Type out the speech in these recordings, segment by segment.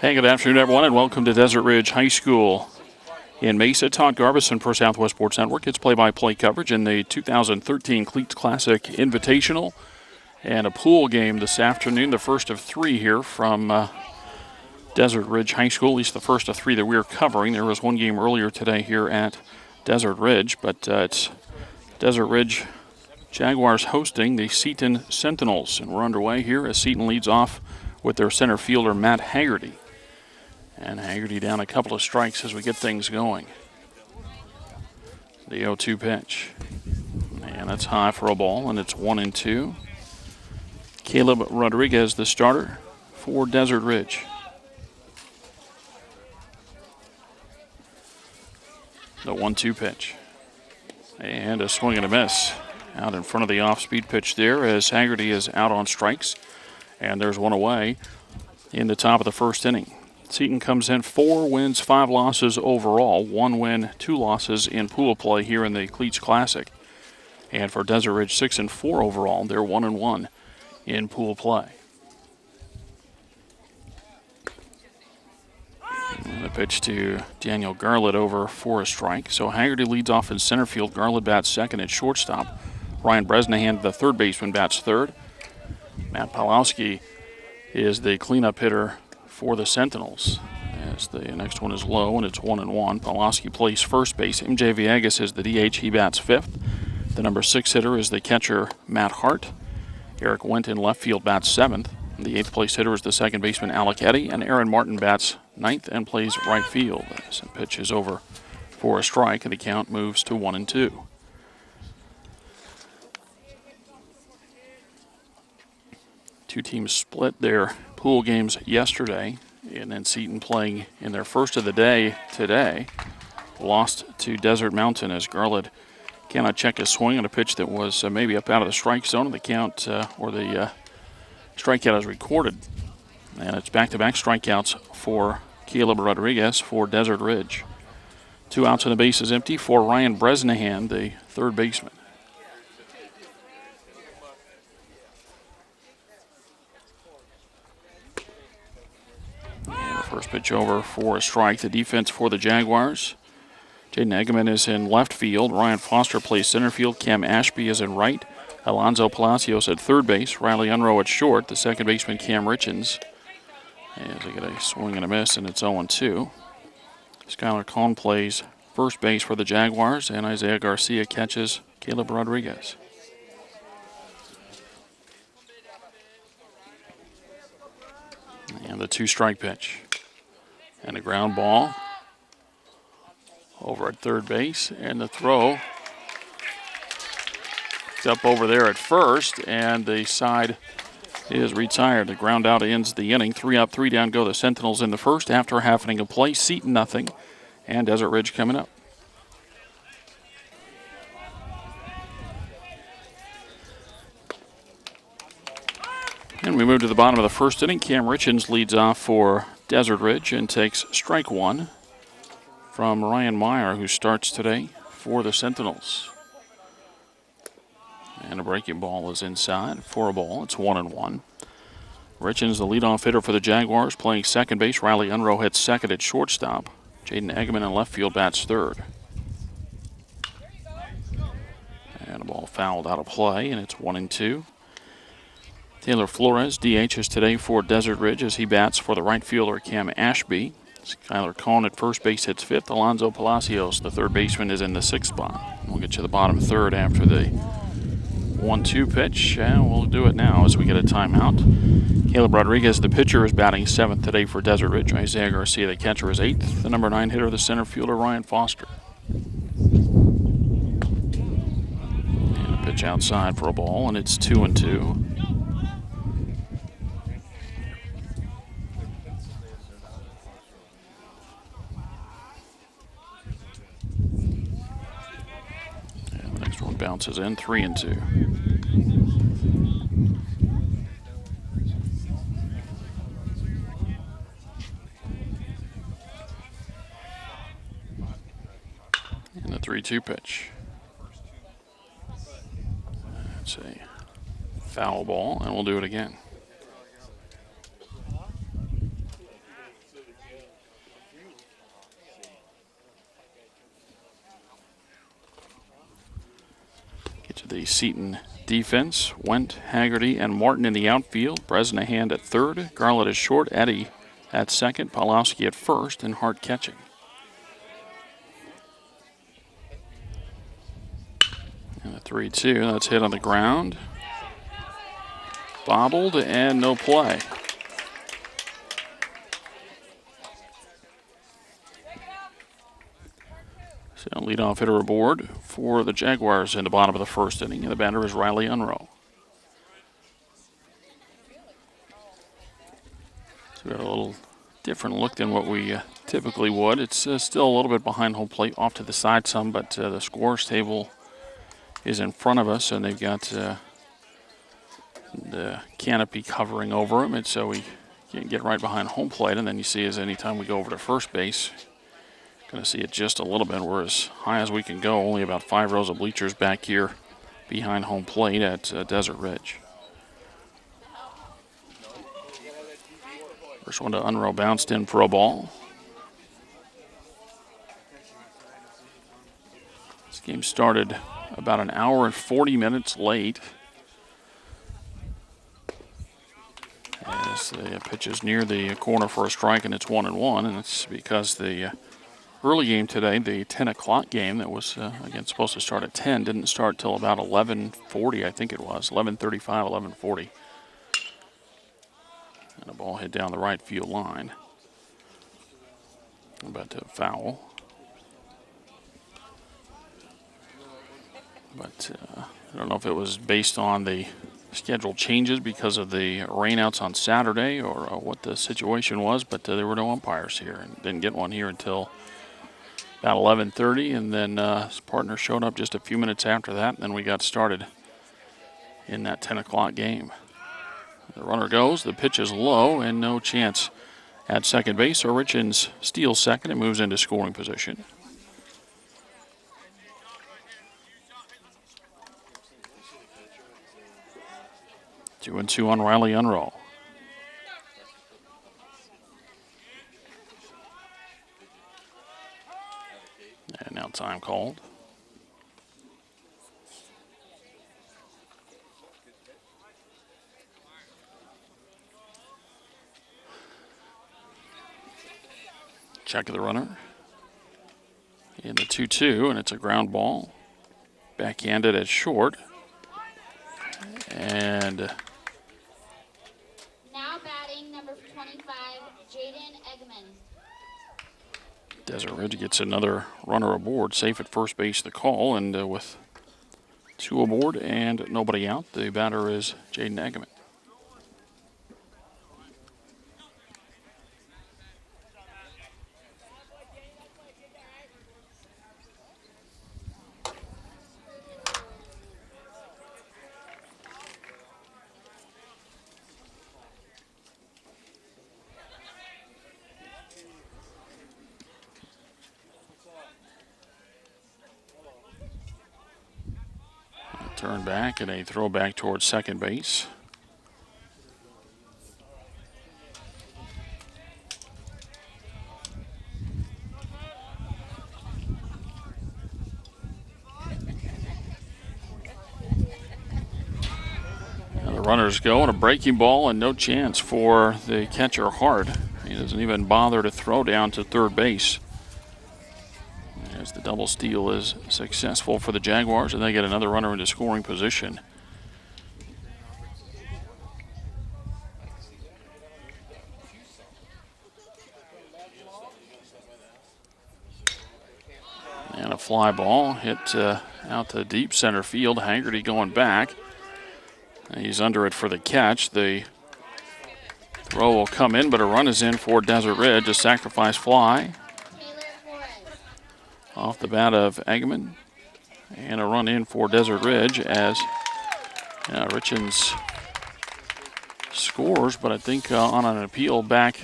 Hey, good afternoon, everyone, and welcome to Desert Ridge High School in Mesa. Todd Garbison for Southwest Sports Network. It's play-by-play coverage in the 2013 Cleats Classic Invitational and a pool game this afternoon, the first of three here from Desert Ridge High School, at least the first of three that we're covering. There was one game earlier today here at Desert Ridge, but it's Desert Ridge Jaguars hosting the Seton Sentinels, and we're underway here as Seton leads off with their center fielder, Matt Haggerty. And Haggerty down a couple of strikes as we get things going. The 0-2 pitch. And that's high for a ball, and it's 1-2. Caleb Rodriguez, the starter for Desert Ridge. The 1-2 pitch. And a swing and a miss. Out in front of the off-speed pitch there as Haggerty is out on strikes. And there's one away in the top of the first inning. Seton comes in 4 wins, 5 losses overall. 1 win, 2 losses in pool play here in the Cleats Classic. And for Desert Ridge, 6-4 overall. They're 1-1 in pool play. And the pitch to Daniel Garlett over for a strike. So Haggerty leads off in center field. Garlett bats second at shortstop. Ryan Bresnahan, the third baseman, bats third. Matt Pawlowski is the cleanup hitter for the Sentinels, as the next one is low and it's 1-1. Pawlowski plays first base. MJ Villegas is the DH. He bats fifth. The number 6 hitter is the catcher Matt Hart. Eric Wendt in left field bats seventh. The 8th place hitter is the second baseman Alec Eddy, and Aaron Martin bats ninth and plays right field. As the pitch is over for a strike, and the count moves to 1-2. Two teams split their pool games yesterday, and then Seton playing in their first of the day today. Lost to Desert Mountain as Garlett cannot check a swing on a pitch that was maybe up out of the strike zone. The count or the strikeout is recorded, and it's back-to-back strikeouts for Caleb Rodriguez for Desert Ridge. 2 outs and the base is empty for Ryan Bresnahan, the third baseman. First pitch over for a strike. The defense for the Jaguars. Jaden Eggman is in left field. Ryan Foster plays center field. Cam Ashby is in right. Alonzo Palacios at third base. Riley Unrow at short. The second baseman, Cam Richens. As they get a swing and a miss, and it's 0-2. Skylar Cohn plays first base for the Jaguars, and Isaiah Garcia catches Caleb Rodriguez. And the 2-strike pitch. And a ground ball over at third base. And the throw is up over there at first. And the side is retired. The ground out ends the inning. 3 up, 3 down go the Sentinels in the first after a half inning of play. Seton nothing. And Desert Ridge coming up. And we move to the bottom of the first inning. Cam Richens leads off for Desert Ridge and takes strike one from Ryan Meyer, who starts today for the Sentinels. And a breaking ball is inside for a ball. It's 1-1. Richens, the leadoff hitter for the Jaguars, playing second base. Riley Unrow hits second at shortstop. Jaden Eggman in left field bats third. And a ball fouled out of play, and it's 1-2. Taylor Flores DHs today for Desert Ridge as he bats for the right fielder Cam Ashby. Skylar Cohn at first base hits fifth. Alonzo Palacios, the third baseman, is in the sixth spot. We'll get to the bottom third after the 1-2 pitch, and we'll do it now as we get a timeout. Caleb Rodriguez, the pitcher, is batting seventh today for Desert Ridge. Isaiah Garcia, the catcher, is eighth. The number 9 hitter, the center fielder, Ryan Foster. And a pitch outside for a ball, and it's 2-2. Bounces in, 3-2. And the 3-2 pitch. That's a foul ball, and we'll do it again. Seton defense. Went, Haggerty, and Martin in the outfield. Bresnahan at third. Garland at short. Eddy at second. Pawlowski at first. And Hart catching. And a 3-2. That's hit on the ground. Bobbled and no play. So leadoff hitter aboard for the Jaguars in the bottom of the first inning. And the batter is Riley Unroe. So we got a little different look than what we typically would. It's still a little bit behind home plate, off to the side some, but the scores table is in front of us, and they've got the canopy covering over them, and so we can't get right behind home plate. And then you see, as anytime we go over to first base, going to see it just a little bit. We're as high as we can go, only about 5 rows of bleachers back here behind home plate at Desert Ridge. First one to Unroe, bounced in for a ball. This game started about an hour and 40 minutes late. As the pitch is near the corner for a strike, and it's 1-1, and it's because the early game today, the 10 o'clock game that was, again, supposed to start at 10, didn't start till about 11:40, I think it was, 11:35, 11:40. And a ball hit down the right field line. About to foul. But I don't know if it was based on the schedule changes because of the rainouts on Saturday or what the situation was, but there were no umpires here, and didn't get one here until about 11:30, and then his partner showed up just a few minutes after that, and then we got started in that 10 o'clock game. The runner goes, the pitch is low, and no chance at second base, so Richens steals second and moves into scoring position. Two and two on Riley Unroe. And now time called. Check of the runner. In the 2-2, and it's a ground ball. Backhanded at short. And now batting number 25, Jaden Eggman. Desert Ridge gets another runner aboard, safe at first base the call, and with 2 aboard and nobody out, the batter is Jaden Eggman. Turn back and a throw back towards second base. And the runners go, and a breaking ball, and no chance for the catcher Hart. He doesn't even bother to throw down to third base. As the double steal is successful for the Jaguars, and they get another runner into scoring position. And a fly ball hit out to deep center field. Haggerty going back. And he's under it for the catch. The throw will come in, but a run is in for Desert Ridge. A sacrifice fly off the bat of Eggman, and a run in for Desert Ridge as Richens scores, but I think on an appeal back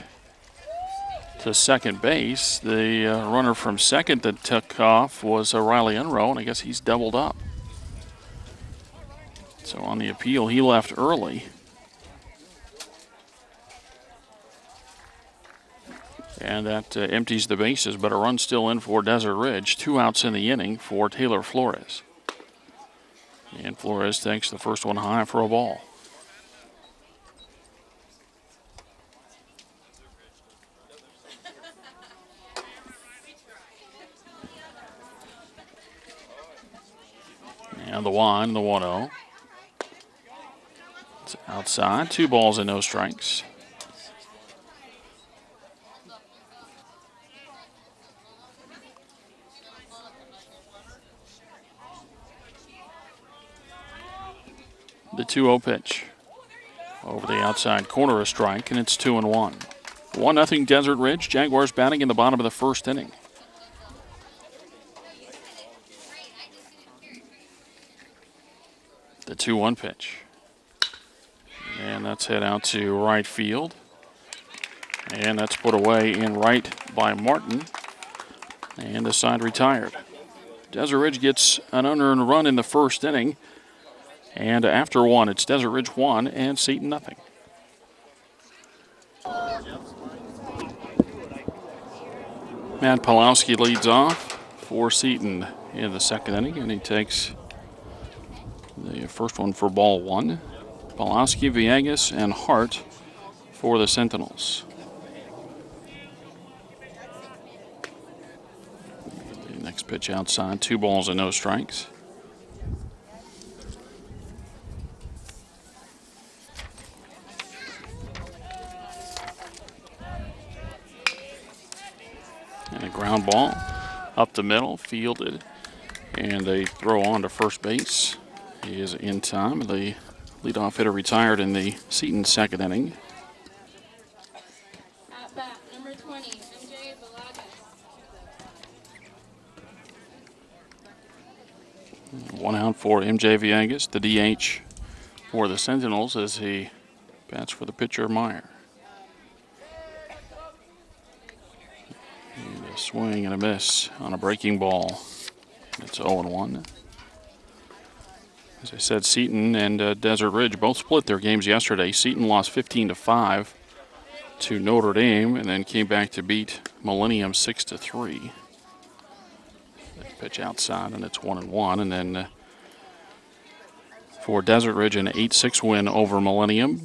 to second base, the runner from second that took off was Riley Unroe, and I guess he's doubled up. So on the appeal, he left early. And that empties the bases, but a run still in for Desert Ridge. 2 outs in the inning for Taylor Flores. And Flores takes the first one high for a ball. And the 1, the 1-0. It's outside. 2 balls and no strikes. The 2-0 pitch. Over the outside corner, a strike, and it's 2-1. 1-0 Desert Ridge. Jaguars batting in the bottom of the first inning. The 2-1 pitch. And that's hit out to right field. And that's put away in right by Martin. And the side retired. Desert Ridge gets an unearned run in the first inning. And after 1, it's Desert Ridge 1 and Seton nothing. Matt Pawlowski leads off for Seton in the second inning, and he takes the first one for ball 1. Pawlowski, Villegas, and Hart for the Sentinels. The next pitch outside, 2 balls and no strikes. And a ground ball up the middle, fielded, and they throw on to first base. He is in time. The leadoff hitter retired in the Seton second inning. At bat, number 20, MJ Villegas. 1 out for MJ Villegas, the DH for the Sentinels as he bats for the pitcher Meyer. And a swing and a miss on a breaking ball. It's 0-1. As I said, Seton and Desert Ridge both split their games yesterday. Seton lost 15-5 to Notre Dame and then came back to beat Millennium 6-3. Pitch outside, and it's 1-1. And then for Desert Ridge, an 8-6 win over Millennium.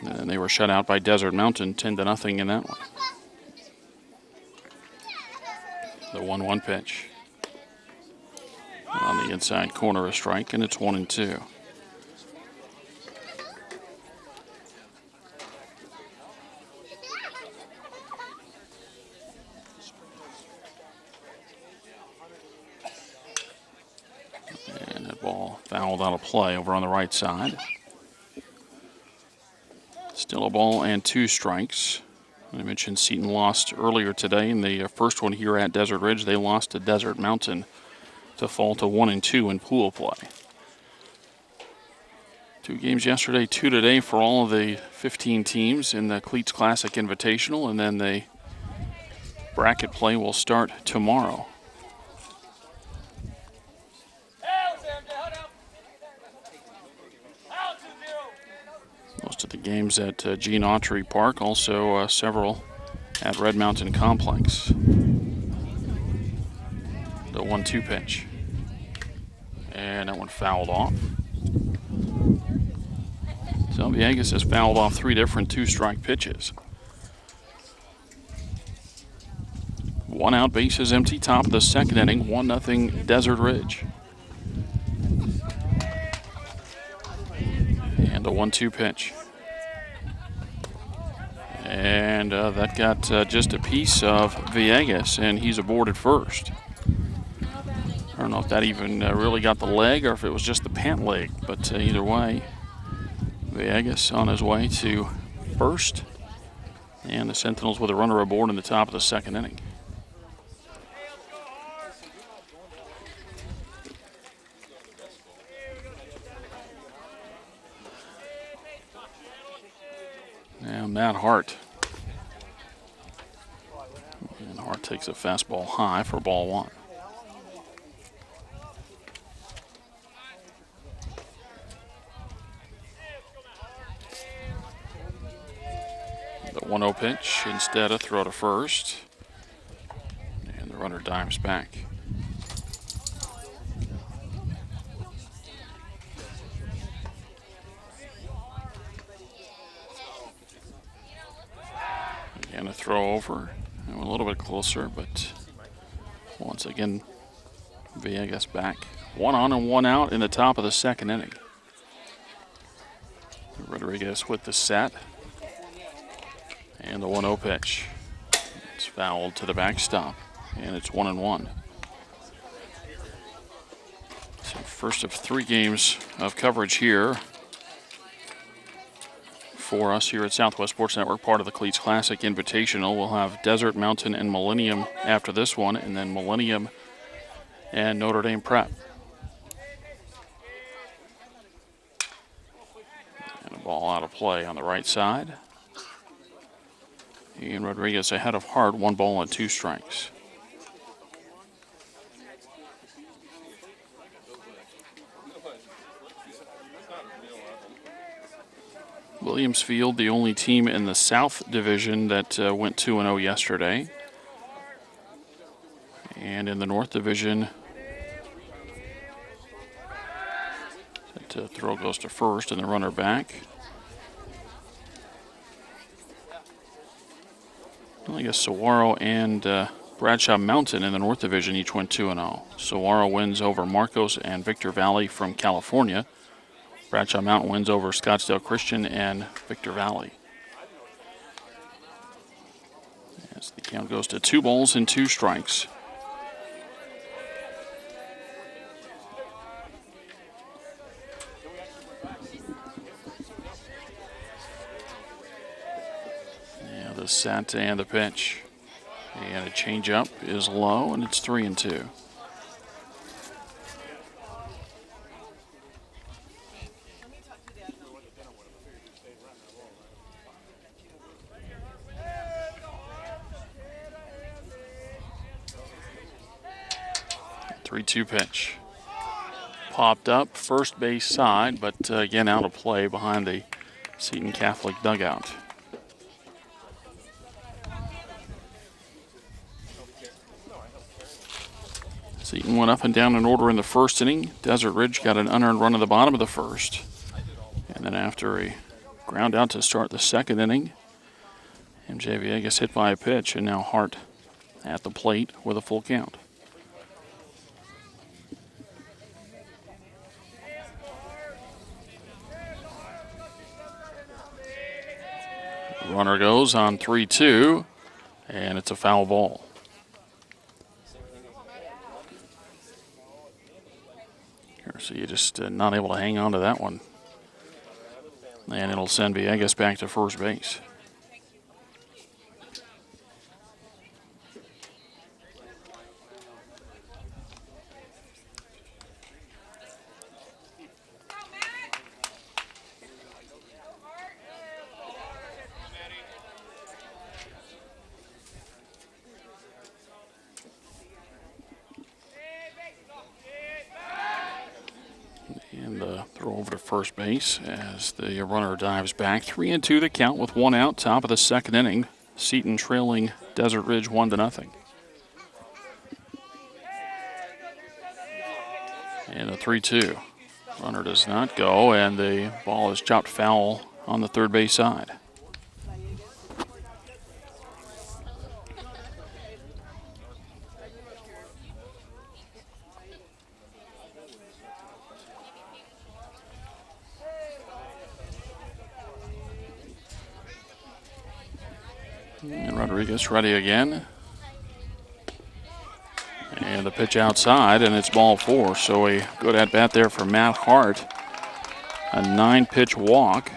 And they were shut out by Desert Mountain 10-0 in that one. The 1-1 pitch. On the inside corner, a strike, and it's 1-2. And that ball fouled out of play over on the right side. Still a ball and 2 strikes. I mentioned Seton lost earlier today in the first one here at Desert Ridge. They lost to Desert Mountain to fall to 1-2 in pool play. 2 games yesterday, 2 today for all of the 15 teams in the Cleats Classic Invitational, and then the bracket play will start tomorrow. Most of the games at Gene Autry Park, also several at Red Mountain Complex. The 1-2 pitch. And that one fouled off. So Villegas has fouled off 3 different 2-strike pitches. 1 out, bases empty, top of the second inning, 1-0 Desert Ridge. And the 1-2 pitch. And that got just a piece of Villegas, and he's aboarded first. I don't know if that even really got the leg or if it was just the pant leg, but either way, Villegas on his way to first, and the Sentinels with a runner aboard in the top of the second inning. Now Matt Hart. And Hart takes a fastball high for ball 1. The 1-0 pitch, instead a throw to first. And the runner dives back. And a throw over. A little bit closer, but once again, Villegas back. 1 on and 1 out in the top of the second inning. Rodriguez with the set. And the 1-0 pitch. It's fouled to the backstop. And it's 1-1. So first of 3 games of coverage here for us here at Southwest Sports Network, part of the Cleats Classic Invitational. We'll have Desert, Mountain, and Millennium after this one, and then Millennium and Notre Dame Prep. And a ball out of play on the right side. Ian Rodriguez ahead of Hart, 1 ball and 2 strikes. Williams Field, the only team in the South Division that went 2-0 yesterday. And in the North Division, that throw goes to first and the runner back. Well, I guess Saguaro and Bradshaw Mountain in the North Division each went 2-0. Saguaro wins over Marcos and Victor Valley from California. Bradshaw Mountain wins over Scottsdale Christian and Victor Valley. As the count goes to 2 balls and 2 strikes. Yeah, the set and the pitch. And a changeup is low, and it's 3-2. Three-two pitch. Popped up first base side, but again out of play behind the Seton Catholic dugout. Seton went up and down in order in the first inning. Desert Ridge got an unearned run in the bottom of the first. And then after a ground out to start the second inning, MJ Villegas hit by a pitch, and now Hart at the plate with a full count. Runner goes on 3-2, and it's a foul ball. Here, so you just not able to hang on to that one. And it'll send Villegas back to first base. And the throw over to first base as the runner dives back. 3-2 the count with 1 out, top of the second inning. Seton trailing Desert Ridge 1-0. And a 3-2. Runner does not go, and the ball is chopped foul on the third base side. And Rodriguez ready again. And the pitch outside, and it's ball 4. So a good at-bat there for Matt Hart. A 9-pitch walk.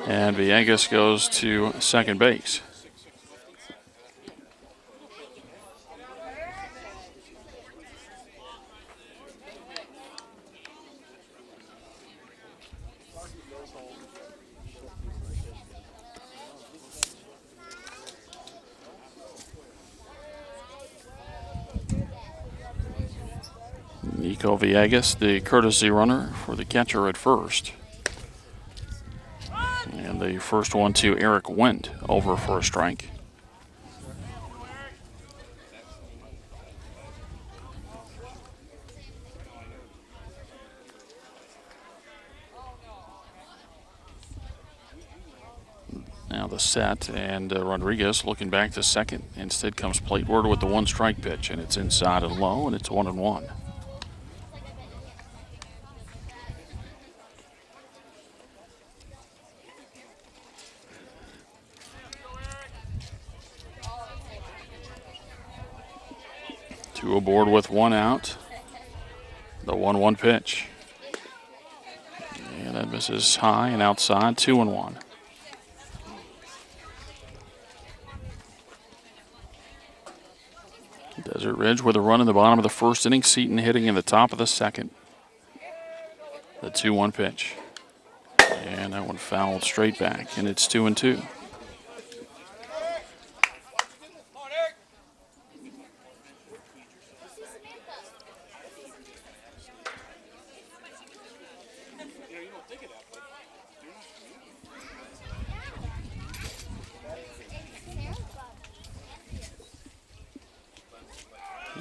And Villegas goes to second base. Nico Villegas, the courtesy runner for the catcher at first. And the first one to Eric Wendt, over for a strike. Now the set, and Rodriguez looking back to second. Instead comes Plateward with the 1-strike pitch, and it's inside and low, and it's 1-1. Two aboard with 1 out. The 1-1 pitch. And that misses high and outside, 2-1. Desert Ridge with a run in the bottom of the first inning. Seton hitting in the top of the second. The 2-1 pitch. And that one fouled straight back, and it's 2-2.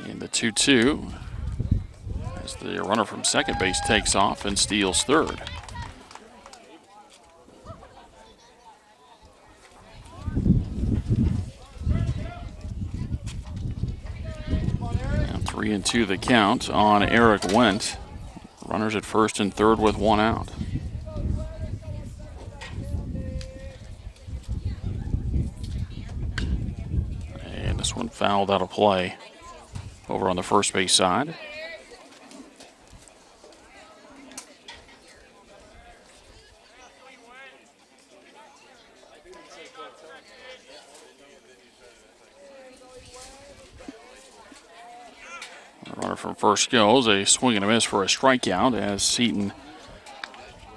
And the 2-2 as the runner from second base takes off and steals third. Now 3-2 the count on Eric Wendt. Runners at first and third with 1 out. And this one fouled out of play over on the first base side. The runner from first goes, a swing and a miss for a strikeout as Seton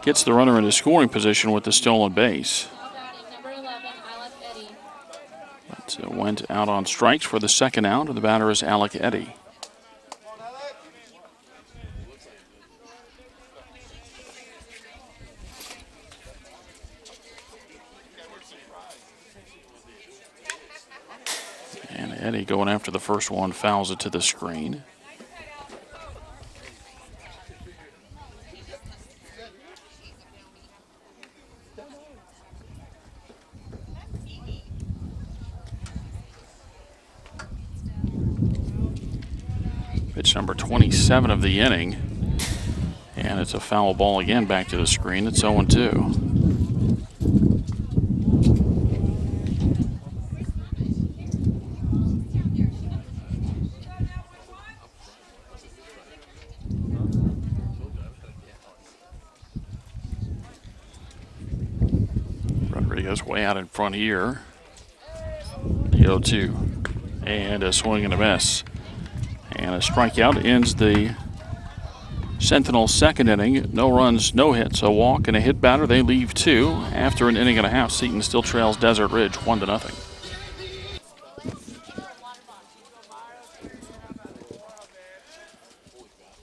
gets the runner into scoring position with the stolen base. But went out on strikes for the second out, and the batter is Alec Eddy. And Eddy going after the first one, fouls it to the screen. Pitch number 27 of the inning. And it's a foul ball again back to the screen. It's 0-2. Rodriguez way out in front here. The 0-2. And a swing and a miss. And a strikeout ends the Sentinel second inning. No runs, no hits, a walk and a hit batter. They leave 2. After an inning and a half, Seton still trails Desert Ridge 1-0.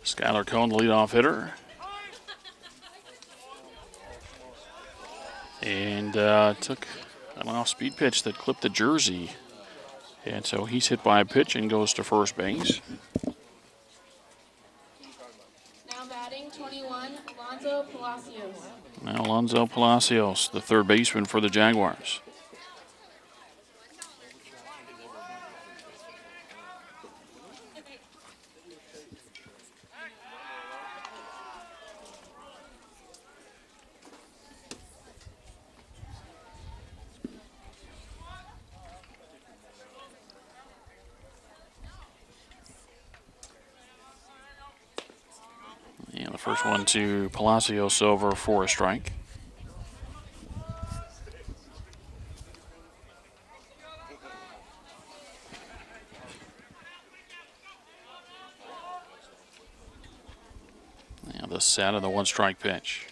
Skylar Cohn, the leadoff hitter. And took an off-speed pitch that clipped the jersey. And so he's hit by a pitch and goes to first base. Now batting 21, Alonzo Palacios. Now Alonzo Palacios, the third baseman for the Jaguars. And the first one to Palacios over for a strike. Now the set of the 1-strike pitch.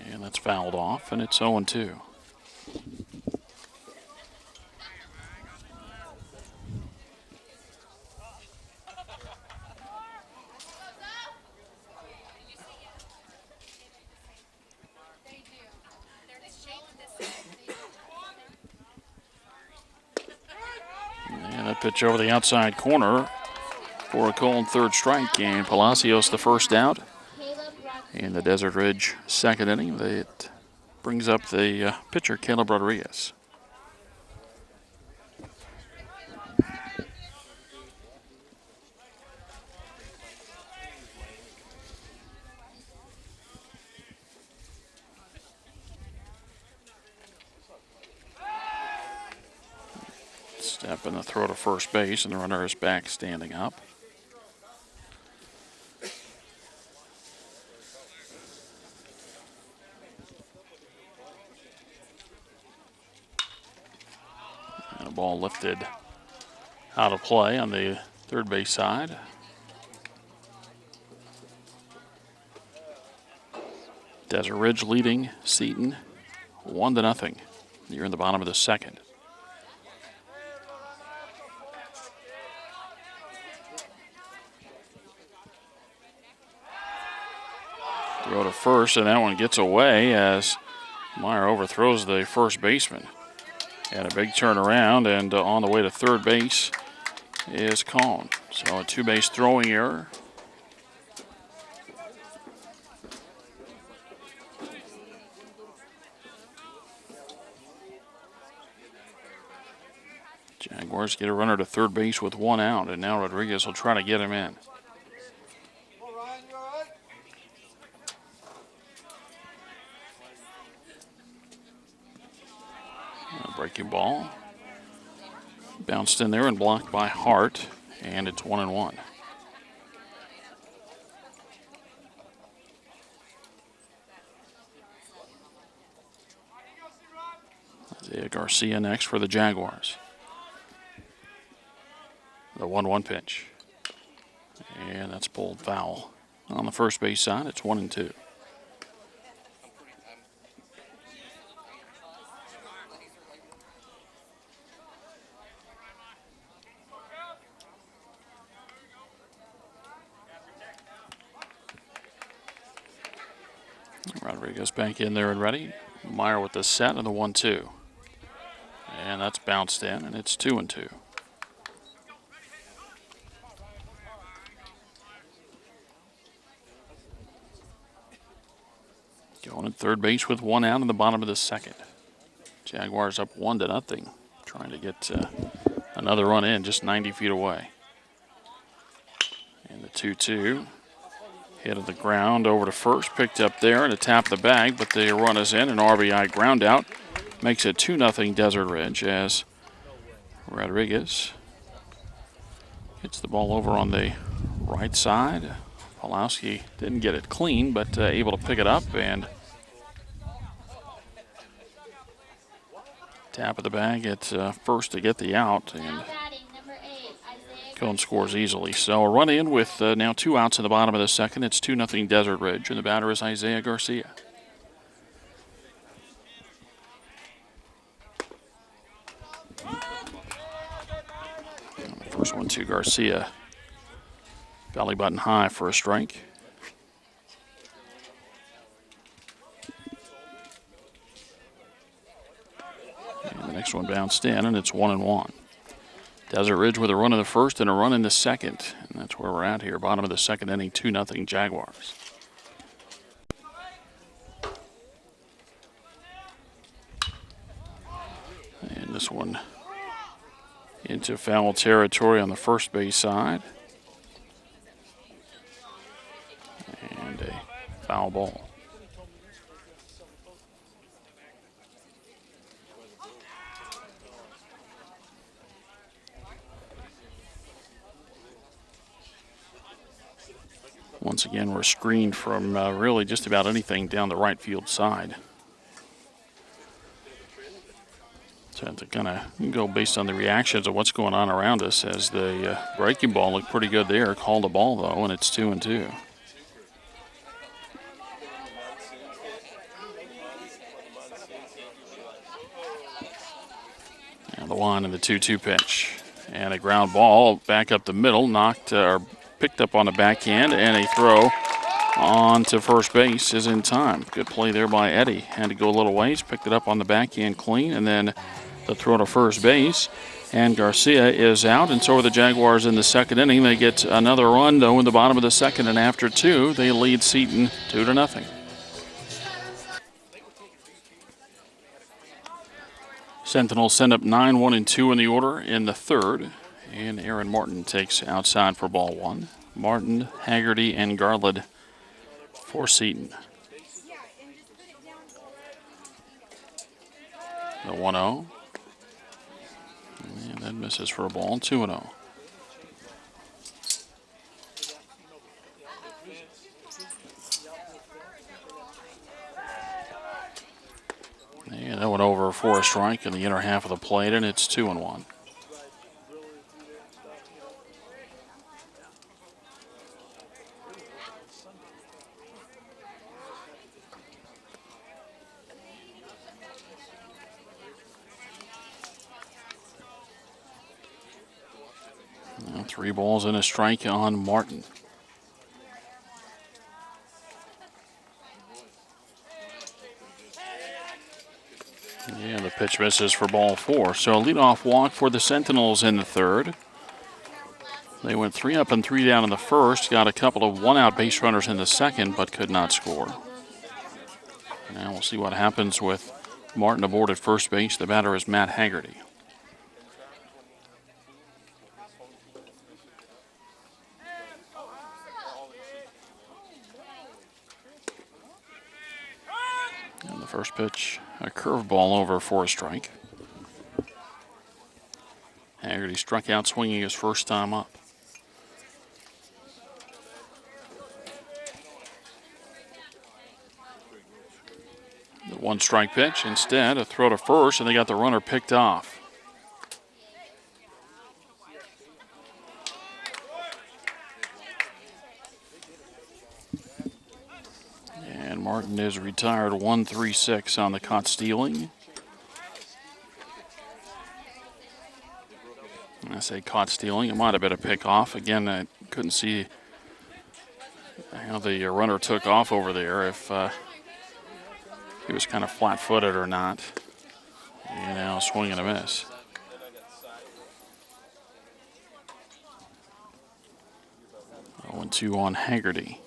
And that's fouled off, and it's 0-2. And that pitch over the outside corner for a cold third strike, and Palacios the first out. In the Desert Ridge second inning, that brings up the pitcher, Caleb Rodriguez. Step in the throw to first base, and the runner is back standing up. And a ball lifted out of play on the third base side. Desert Ridge leading Seton 1-0 here in the bottom of the second. Throw to first, and that one gets away as Meyer overthrows the first baseman. And a big turnaround, and on the way to third base is Cohn. So a two-base throwing error. Jaguars get a runner to third base with one out, and now Rodriguez will try to get him in. A breaking ball. Bounced in there and blocked by Hart, and it's 1-1. Isaiah Garcia next for the Jaguars. The 1-1 pitch. And that's pulled foul. On the first base side, it's 1-2. Rodriguez back in there and ready. Meyer with the set and the 1-2. And that's bounced in, and it's 2-2. Going at third base with one out in the bottom of the second. Jaguars up 1-0, trying to get another run in just 90 feet away. And the 2-2 hit of the ground over to first, picked up there and a tap the bag, but the run is in. An RBI ground out makes it 2-0 Desert Ridge as Rodriguez hits the ball over on the right side. Pawlowski didn't get it clean, but able to pick it up and tap of the bag at first to get the out, and Cohn scores easily. So a run in with now two outs in the bottom of the second. It's 2-0 Desert Ridge, and the batter is Isaiah Garcia. And the first one to Garcia. Belly button high for a strike. And the next one bounced in, and it's 1-1. Desert Ridge with a run in the first and a run in the second. And that's where we're at here. Bottom of the second inning, 2-0 Jaguars. And this one into foul territory on the first base side. And a foul ball. Once again, we're screened from really just about anything down the right field side. So to kind of go based on the reactions of what's going on around us, as the breaking ball looked pretty good there. Called a ball, though, and it's 2-2. And the 1 and the 2-2 pitch. And a ground ball back up the middle, knocked or picked up on the backhand, and a throw on to first base is in time. Good play there by Eddie. Had to go a little ways, picked it up on the backhand clean, and then the throw to first base. And Garcia is out, and so are the Jaguars in the second inning. They get another run, though, in the bottom of the second, and after two, they lead Seton 2-0. Sentinels send up 9, 1, and 2 in the order in the third. And Aaron Martin takes outside for ball one. Martin, Haggerty, and Garland for Seton. The 1-0. And that misses for a ball, 2-0. And that went over for a strike in the inner half of the plate, and it's 2-1. Now 3 balls and a strike on Martin. And the pitch misses for ball 4. So a leadoff walk for the Sentinels in the third. They went 3 up and 3 down in the first, got a couple of one-out base runners in the second, but could not score. Now we'll see what happens with Martin aboard at first base. The batter is Matt Haggerty. And the first pitch, a curveball over for a strike. Haggerty struck out swinging his first time up. The 1-strike pitch, instead, a throw to first, and they got the runner picked off. And Martin is retired 1-3-6 on the caught stealing. When I say caught stealing, it might have been a pickoff. Again, I couldn't see how the runner took off over there, if he was kind of flat-footed or not. And now swing and a miss. Oh, 1-2 on Haggerty.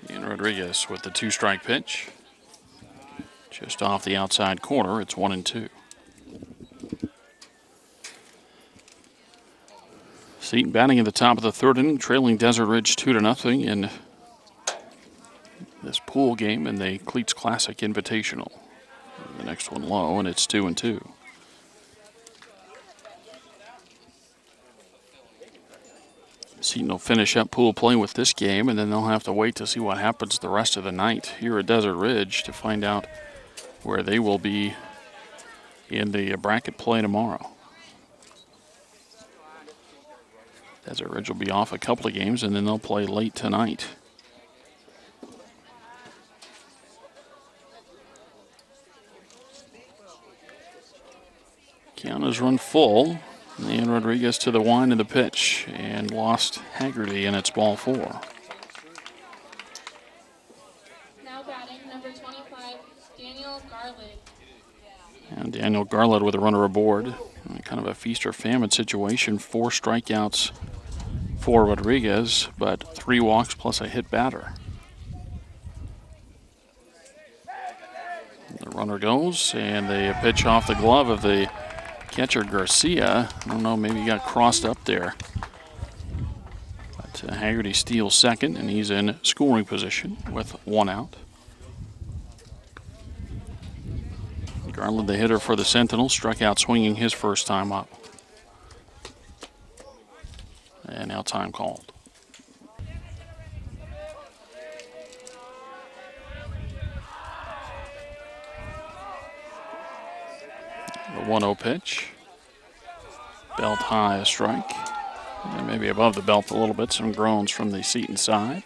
And Rodriguez with the 2-strike pitch. Just off the outside corner, it's 1-2. Seton batting at the top of the third inning, trailing Desert Ridge 2-0 in this pool game in the Cleats Classic Invitational. The next one low, and it's 2-2. Seton will finish up pool play with this game, and then they'll have to wait to see what happens the rest of the night here at Desert Ridge to find out where they will be in the bracket play tomorrow. Desert Ridge will be off a couple of games, and then they'll play late tonight. Count is run full. And Rodriguez to the wind of the pitch and lost Haggerty, and it's ball 4. Now batting, number 25, Daniel Garland. And Daniel Garland with a runner aboard. Kind of a feast or famine situation. 4 strikeouts for Rodriguez, but 3 walks plus a hit batter. The runner goes, and they pitch off the glove of the catcher Garcia. I don't know, maybe he got crossed up there. But Haggerty steals second, and he's in scoring position with 1 out. Garland, the hitter for the Sentinels, struck out swinging his first time up. And now time called. The 1-0 pitch. Belt high, a strike. And maybe above the belt a little bit. Some groans from the Seton side.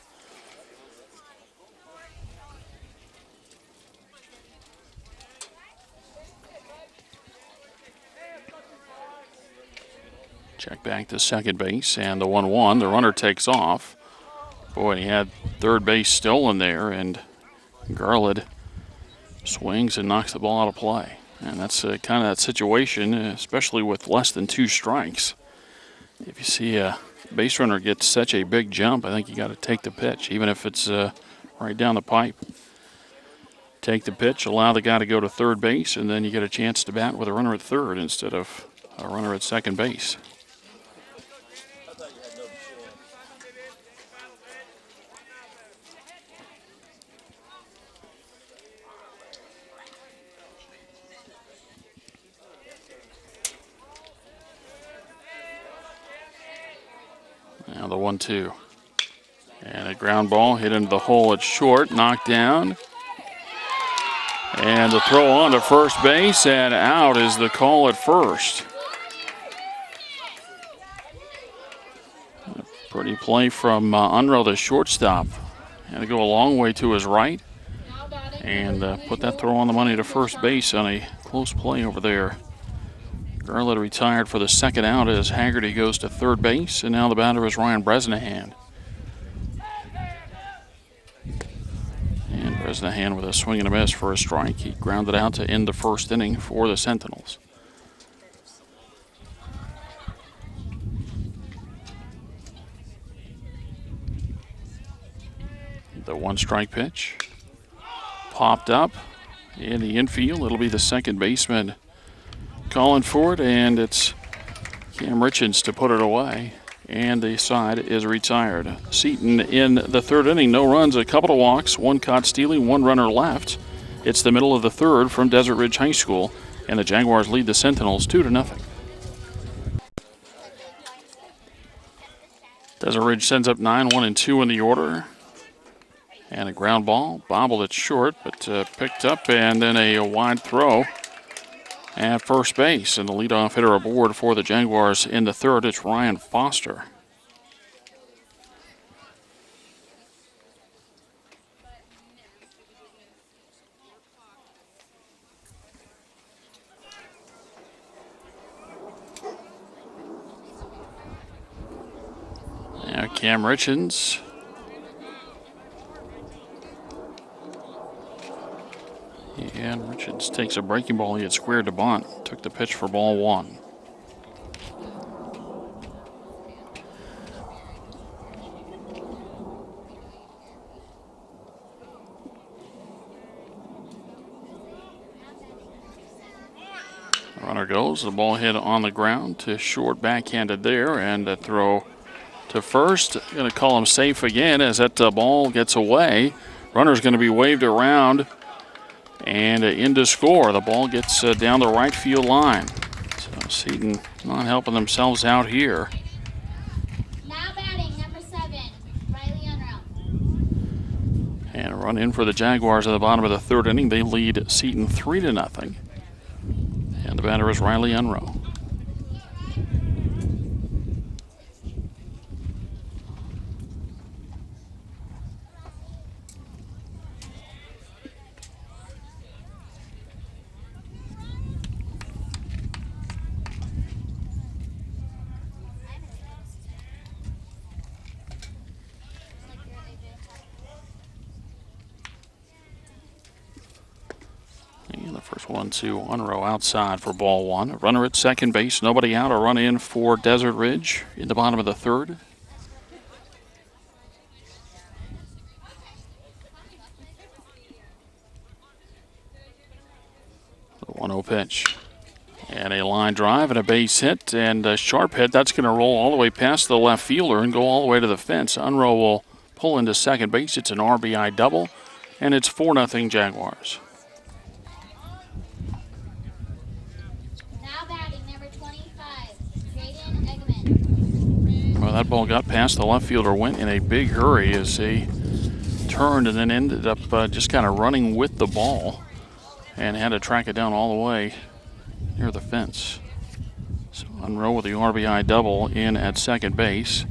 Check back to second base, and the 1-1. The runner takes off. Boy, he had third base stolen there, and Garland swings and knocks the ball out of play. And that's kind of that situation, especially with less than 2 strikes. If you see a base runner get such a big jump, I think you got to take the pitch, even if it's right down the pipe. take the pitch, allow the guy to go to third base, and then you get a chance to bat with a runner at third instead of a runner at second base. Now the 1-2. And a ground ball hit into the hole at short, knocked down. And the throw on to first base, and out is the call at first. A pretty play from Unruh, the shortstop. Had to go a long way to his right and put that throw on the money to first base on a close play over there. Garland retired for the second out as Haggerty goes to third base, and now the batter is Ryan Bresnahan. And Bresnahan with a swing and a miss for a strike. He grounded out to end the first inning for the Sentinels. The one-strike pitch popped up in the infield. It'll be the second baseman calling for it, and it's Cam Richards to put it away. And the side is retired. Seton in the third inning, no runs, a couple of walks, one caught stealing, one runner left. It's the middle of the third from Desert Ridge High School, and the Jaguars lead the Sentinels 2-0. Desert Ridge sends up 9-1-2 in the order. And a ground ball, bobbled it short, but picked up, and then a wide throw at first base. And the leadoff hitter aboard for the Jaguars in the third, it's Ryan Foster. Now Cam Richards. And Richards takes a breaking ball. He had squared to bunt. Took the pitch for ball one. The runner goes. The ball hit on the ground to short, backhanded there, and a throw to first. Going to call him safe again as that ball gets away. Runner's going to be waved around. And in to score. The ball gets down the right field line. So Seton not helping themselves out here. Now batting, number 7, Riley Unruh. And a run in for the Jaguars at the bottom of the third inning. They lead Seton 3-0. And the batter is Riley Unruh. And the first one to Unruh outside for ball one. A runner at second base, nobody out. A run in for Desert Ridge in the bottom of the third. The 1-0 pitch. And a line drive and a base hit and a sharp hit. That's going to roll all the way past the left fielder and go all the way to the fence. Unruh will pull into second base. It's an RBI double, and it's 4-0 Jaguars. Well, that ball got past the left fielder, went in a big hurry as he turned and then ended up just kind of running with the ball and had to track it down all the way near the fence. So Unruh with the RBI double in at second base.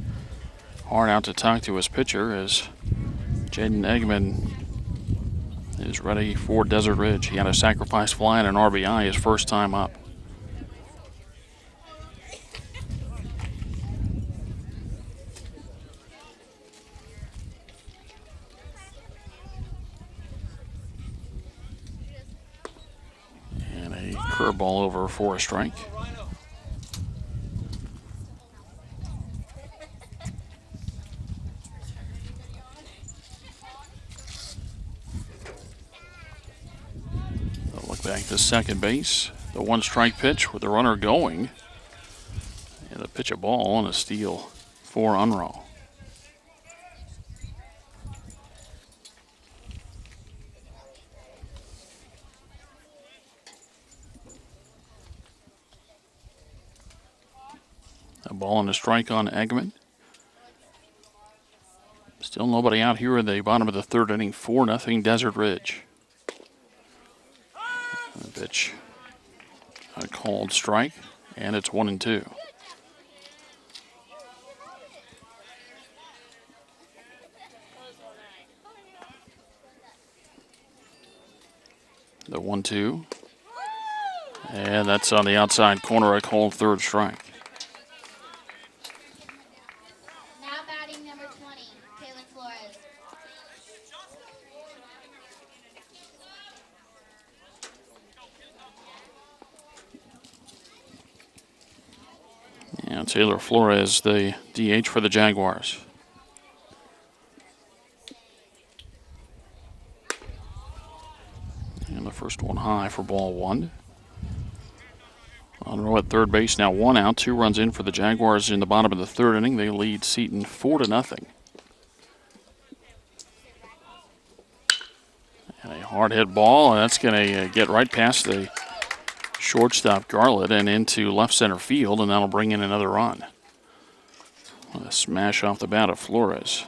Hard out to talk to his pitcher as Jaden Eggman is ready for Desert Ridge. He had a sacrifice fly and an RBI his first time up. Curveball over for a strike. back to second base. The one strike pitch with the runner going. And the pitch a ball and a steal for Unruh. A ball and a strike on Eggman. Still nobody out here in the bottom of the third inning. 4-0 Desert Ridge. The pitch, a called strike, and it's 1-2. The 1-2. And that's on the outside corner, a called third strike. Now batting number 20, Taylor Flores. And Taylor Flores, the DH for the Jaguars. And the first one high for ball one. Unruh at third base, now 1 out, 2 runs in for the Jaguars in the bottom of the third inning. They lead Seton 4-0. And a hard hit ball, and that's going to get right past the shortstop Garlett and into left center field, and that'll bring in another run. A smash off the bat of Flores.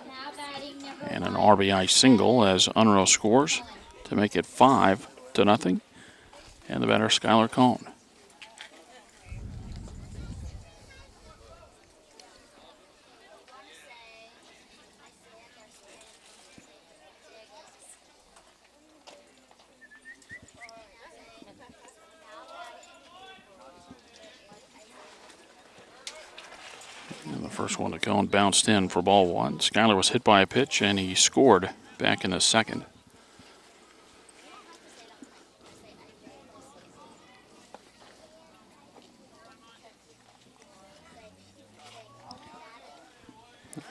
And an RBI single as Unruh scores to make it 5-0. And the batter, Skylar Cohn. And the first one to Cohn bounced in for ball one. Skylar was hit by a pitch, and he scored back in the second.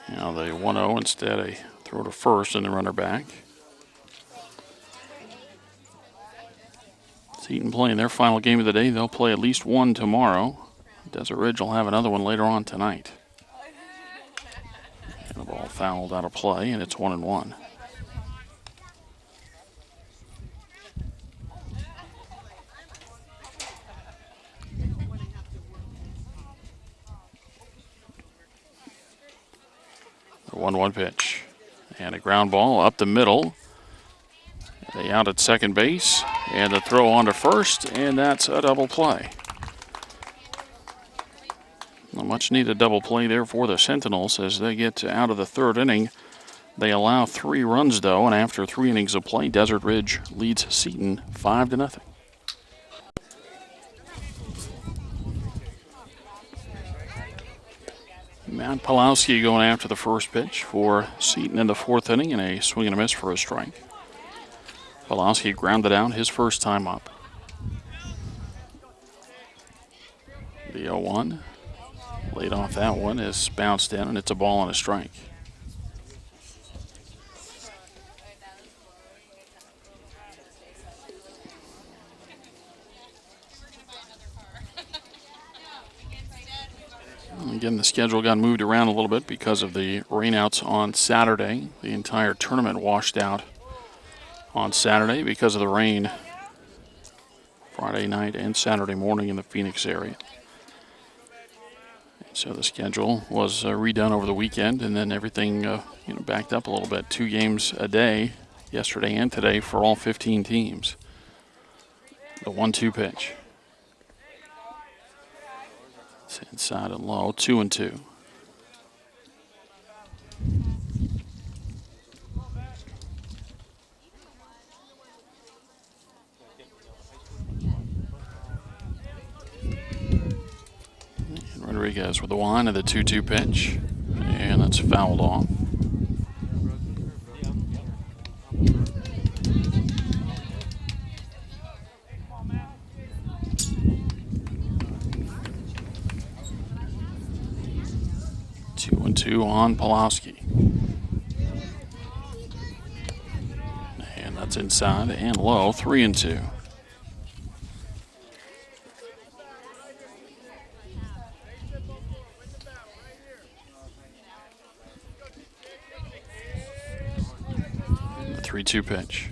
Now the 1-0 instead, a throw to first and the runner back. Seton playing their final game of the day. They'll play at least one tomorrow. Desert Ridge will have another one later on tonight. And the ball fouled out of play, and it's 1-1. The 1-1 pitch. And a ground ball up the middle. They out at second base, and the throw on to first, and that's a double play. A much needed double play there for the Sentinels as they get out of the third inning. They allow 3 runs, though, and after 3 innings of play, Desert Ridge leads Seton 5-0. Matt Pawlowski going after the first pitch for Seton in the fourth inning, and a swing and a miss for a strike. Pawlowski grounded out his first time up. The 0-1. Laid off that one is bounced in, and it's a ball and a strike. Again, the schedule got moved around a little bit because of the rainouts on Saturday. The entire tournament washed out on Saturday because of the rain Friday night and Saturday morning in the Phoenix area. So the schedule was redone over the weekend, and then everything backed up a little bit. 2 games a day, yesterday and today, for all 15 teams. The 1-2 pitch. It's inside and low, 2-2. Rodriguez with the one and the 2-2 pitch, and that's fouled off. Two and two on Pawlowski, and that's inside and low, 3-2. 3-2 pitch.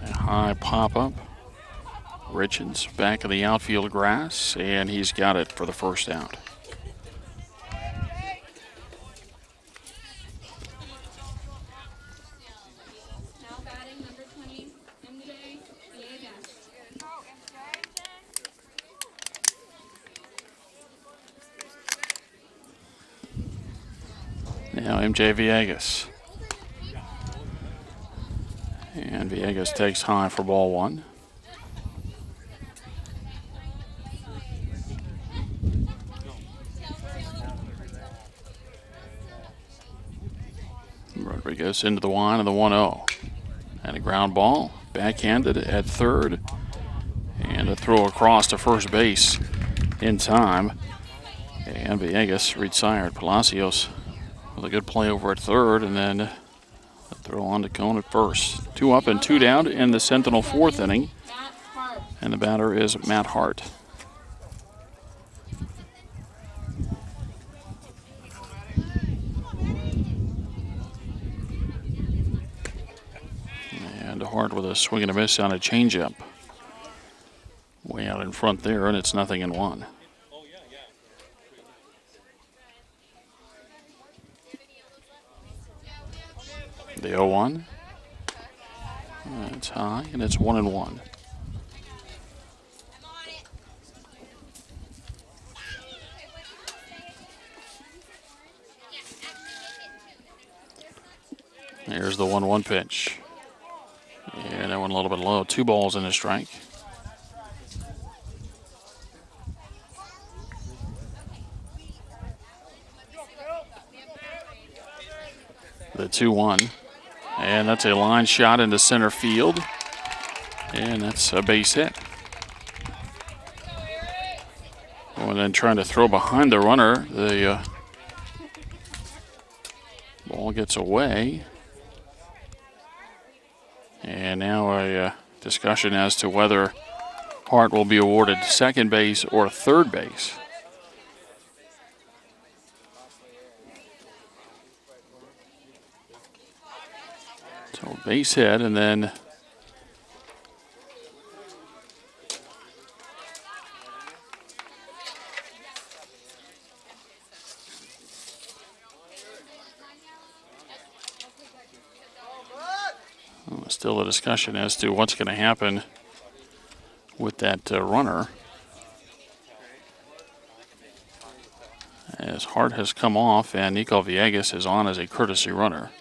A high pop-up. Richards back of the outfield grass, and he's got it for the first out. Now batting number 20, MJ Villegas. Now MJ Villegas. And Villegas takes high for ball one. Rodriguez into the line of the 1-0. And a ground ball, backhanded at third. And a throw across to first base in time. And Villegas retired. Palacios with a good play over at third, and then a throw on to Cone at first. 2 up and 2 down in the Sentinel fourth inning. And the batter is Matt Hart. And Hart with a swing and a miss on a changeup. Way out in front there, and it's 0-1. The 0-1. It's high, and it's 1-1. There's the 1-1 pitch. And that one a little bit low. 2 balls and a strike. The 2-1. And that's a line shot into center field. And that's a base hit. And then trying to throw behind the runner. The ball gets away. And now a discussion as to whether Hart will be awarded second base or third base. So base hit, and then still a discussion as to what's going to happen with that runner, as Hart has come off and Nico Villegas is on as a courtesy runner.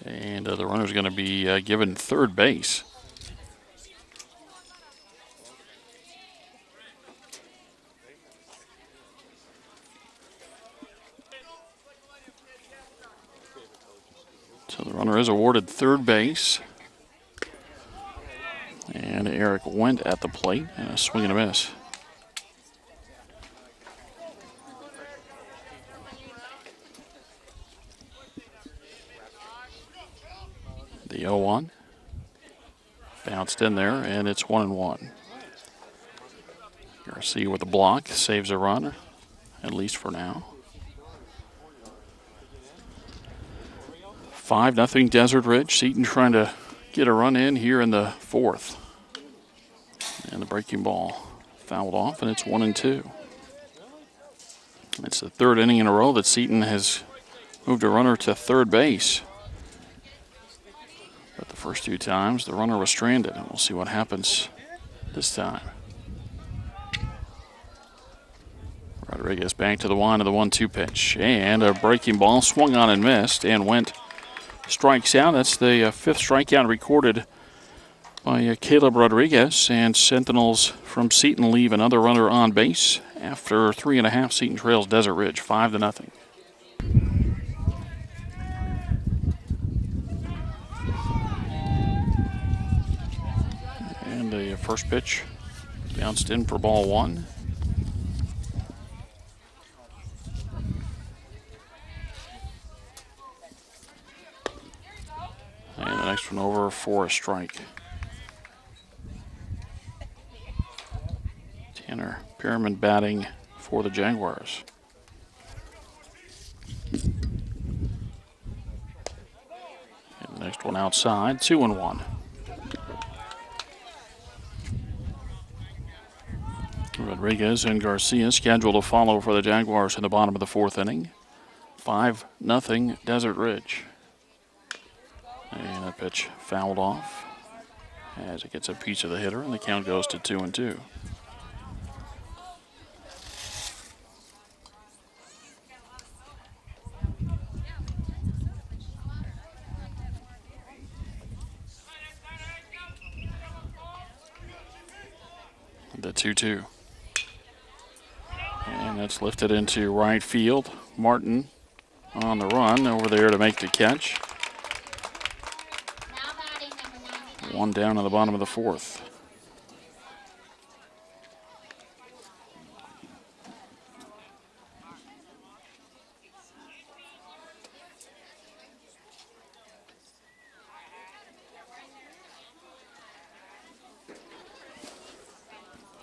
And the runner's going to be given third base. So the runner is awarded third base. And Eric went at the plate, and a swing and a miss. The 0-1. Bounced in there, and it's 1-1. Garcia with the block, saves a run, at least for now. 5-0 Desert Ridge. Seton trying to get a run in here in the fourth. And the breaking ball fouled off, and it's 1-2. It's the third inning in a row that Seton has moved a runner to third base. But the first 2 times, the runner was stranded, and we'll see what happens this time. Rodriguez back to the line of the 1-2 pitch. And a breaking ball swung on and missed and went strikes out. That's the 5th strikeout recorded by Caleb Rodriguez. And Sentinels from Seton leave another runner on base. After 3.5, Seton trails Desert Ridge 5-0. And the first pitch bounced in for ball 1. And the next one over for a strike. Tanner Perriman batting for the Jaguars. Next one outside, 2-1. Rodriguez and Garcia scheduled to follow for the Jaguars in the bottom of the fourth inning. 5-0 Desert Ridge. And a pitch fouled off as it gets a piece of the hitter, and the count goes to 2-2. The 2-2. And that's lifted into right field. Martin on the run over there to make the catch. Now batting number 99. One down in the bottom of the fourth.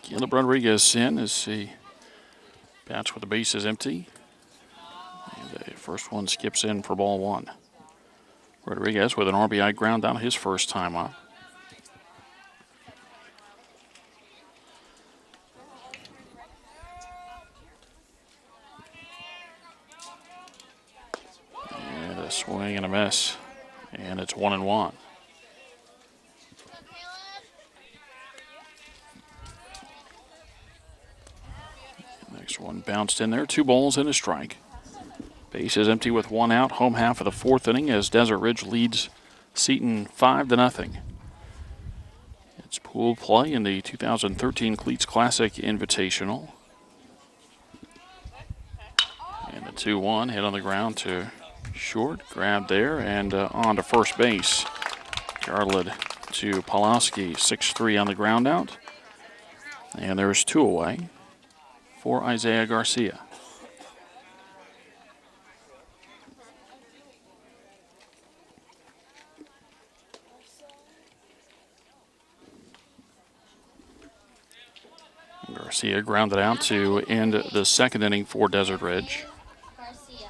Caleb Rodriguez in as he bats with the bases empty. And the first one skips in for ball one. Rodriguez with an RBI ground out his first time up. And a swing and a miss. And it's 1-1. Next one bounced in there. 2 balls and a strike. Base is empty with 1 out. Home half of the fourth inning as Desert Ridge leads Seton 5-0. It's pool play in the 2013 Cleats Classic Invitational. And the 2-1 hit on the ground to short. Grabbed there and on to first base. Garland to Pawlowski. 6-3 on the ground out. And there's 2 away for Isaiah Garcia. Garcia grounded out to end the second inning for Desert Ridge. Garcia.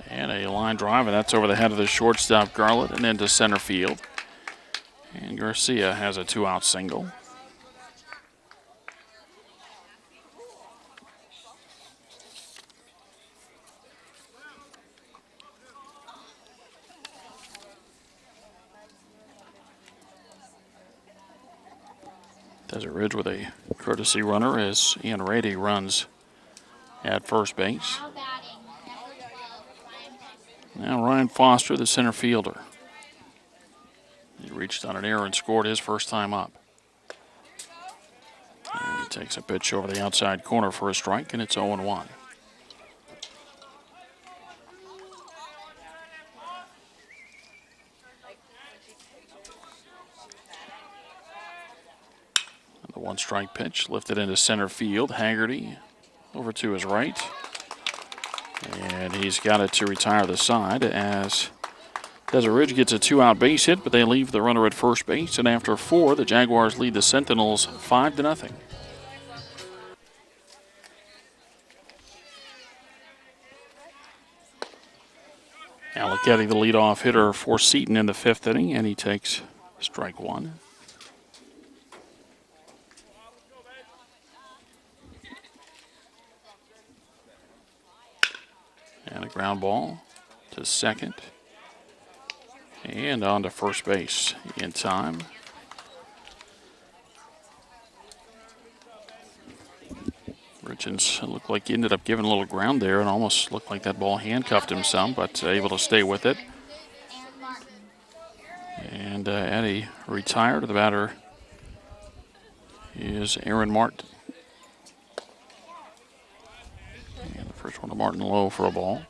And a line drive, and that's over the head of the shortstop Garland and into center field. And Garcia has a 2-out single. Desert Ridge with a courtesy runner as Ian Rady runs at first base. Now batting number 12, Ryan Foster. Now Ryan Foster, the center fielder. He reached on an error and scored his first time up. And he takes a pitch over the outside corner for a strike, and it's 0-1. The 1-strike pitch lifted into center field. Haggerty over to his right. And he's got it to retire the side as Desert Ridge gets a 2-out base hit, but they leave the runner at first base. And after 4, the Jaguars lead the Sentinels 5-0. Alec getting the leadoff hitter for Seton in the 5th inning, and he takes strike 1. And a ground ball to second. And on to first base in time. Richens looked like he ended up giving a little ground there and almost looked like that ball handcuffed him some, but able to stay with it. And Martin. And Eddie retired. The batter is Aaron Martin. And the first one to Martin low for a ball.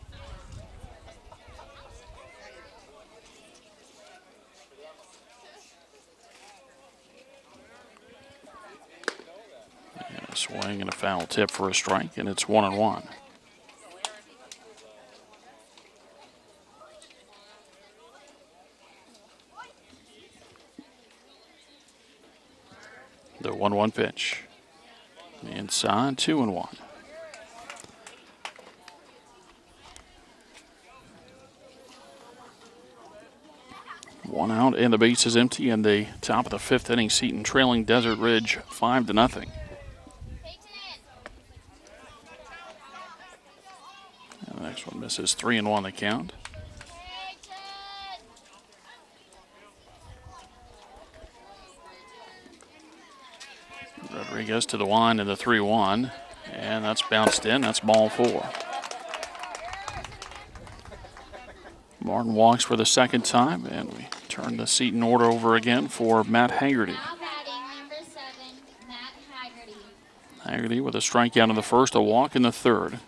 And a swing and a foul tip for a strike, and it's 1-1. The 1-1 pitch. Inside, 2-1. 1 out, and the base is empty. In the top of the 5th inning, Seton trailing Desert Ridge 5-0. And the next one misses 3-1 the count. Rodriguez to the line in the 3-1, and that's bounced in. That's ball 4. Martin walks for the second time, and we turn the Seton order over again for Matt Haggerty. Now batting number 7, Matt Haggerty. Haggerty with a strikeout in the first, a walk in the third.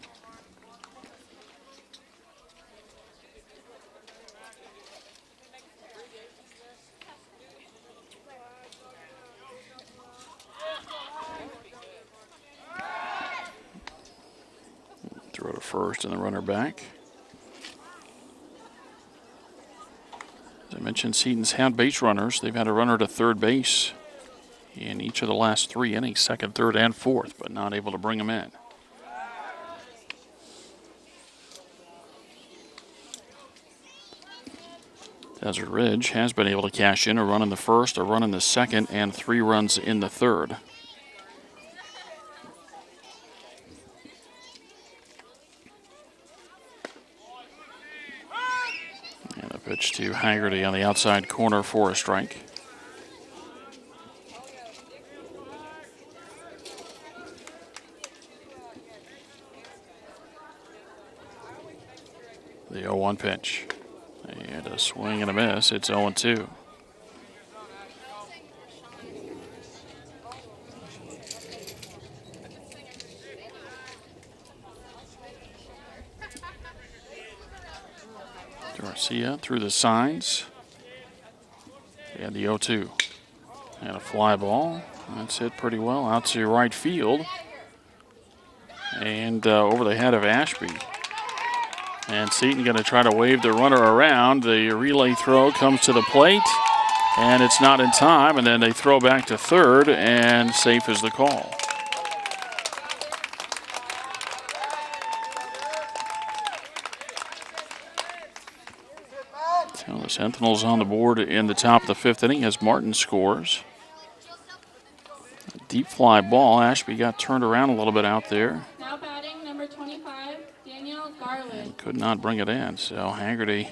Throw to first and the runner back. As I mentioned, Seton's had base runners. They've had a runner to third base in each of the last 3 innings, second, third, and fourth, but not able to bring them in. Desert Ridge has been able to cash in a run in the first, a run in the second, and 3 runs in the third. And a pitch to Haggerty on the outside corner for a strike. The 0-1 pitch. And a swing and a miss. It's 0-2. Garcia through the signs. And the 0-2. And a fly ball. That's hit pretty well out to right field. And over the head of Ashby. And Seton going to try to wave the runner around. The relay throw comes to the plate, and it's not in time. And then they throw back to third, and safe is the call. So the Sentinels on the board in the top of the 5th inning as Martin scores. A deep fly ball. Ashby got turned around a little bit out there. Now batting number 25, Daniel Garland. And could not bring it in. So Haggerty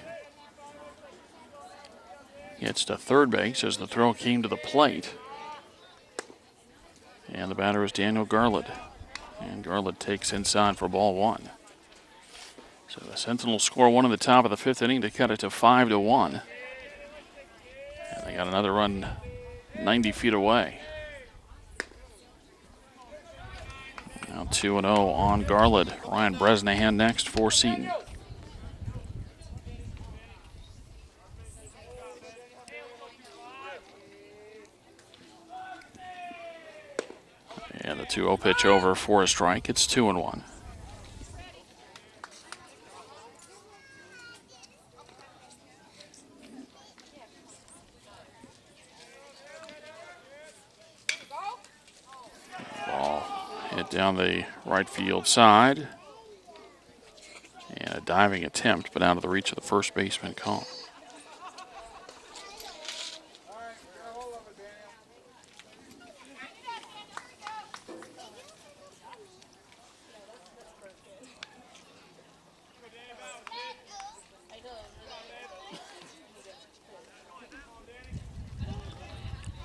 gets to third base as the throw came to the plate. And the batter is Daniel Garland. And Garland takes inside for ball 1. So the Sentinels score 1 in the top of the 5th inning to cut it to 5-1. And they got another run 90 feet away. Now 2-0 on Garland. Ryan Bresnahan next for Seton. And the 2-0 pitch over for a strike. It's 2-1. Ball hit down the right field side. And a diving attempt, but out of the reach of the first baseman call.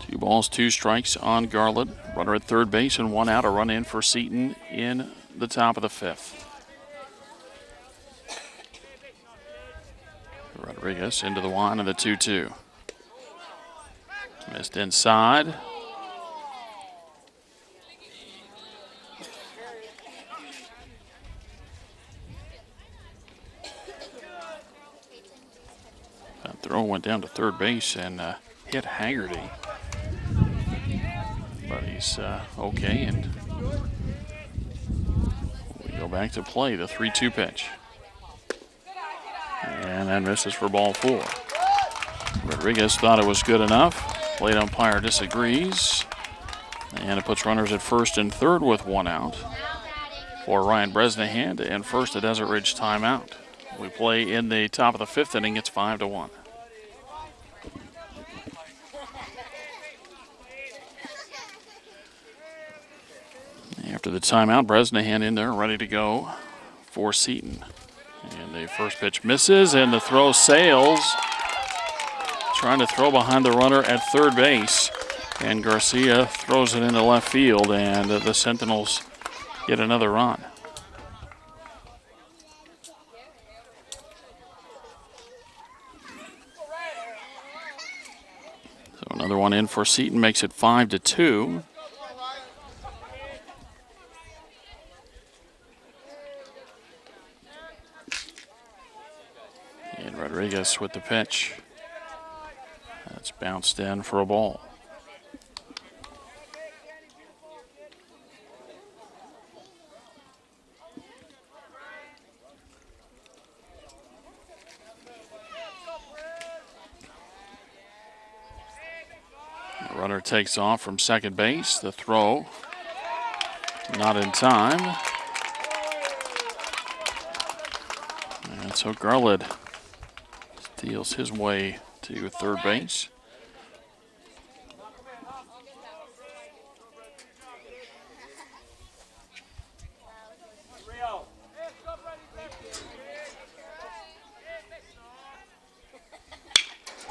Two balls, 2 strikes on Garland. Runner at third base and 1 out. A run in for Seton in the top of the 5th. Rodriguez into the 1 and the 2-2. Missed inside. That throw went down to third base and hit Haggerty. But he's okay, and we go back to play the 3-2 pitch. And that misses for ball 4. Rodriguez thought it was good enough. Plate umpire disagrees. And it puts runners at first and third with 1 out for Ryan Bresnahan, and first a Desert Ridge timeout. We play in the top of the 5th inning. It's 5-1. After the timeout, Bresnahan in there ready to go for Seton. And the first pitch misses, and the throw sails. Trying to throw behind the runner at third base. And Garcia throws it into left field, and the Sentinels get another run. So another one in for Seton makes it 5-2. And Rodriguez with the pitch. That's bounced in for a ball. The runner takes off from second base. The throw not in time. And so Garland steals his way to third base.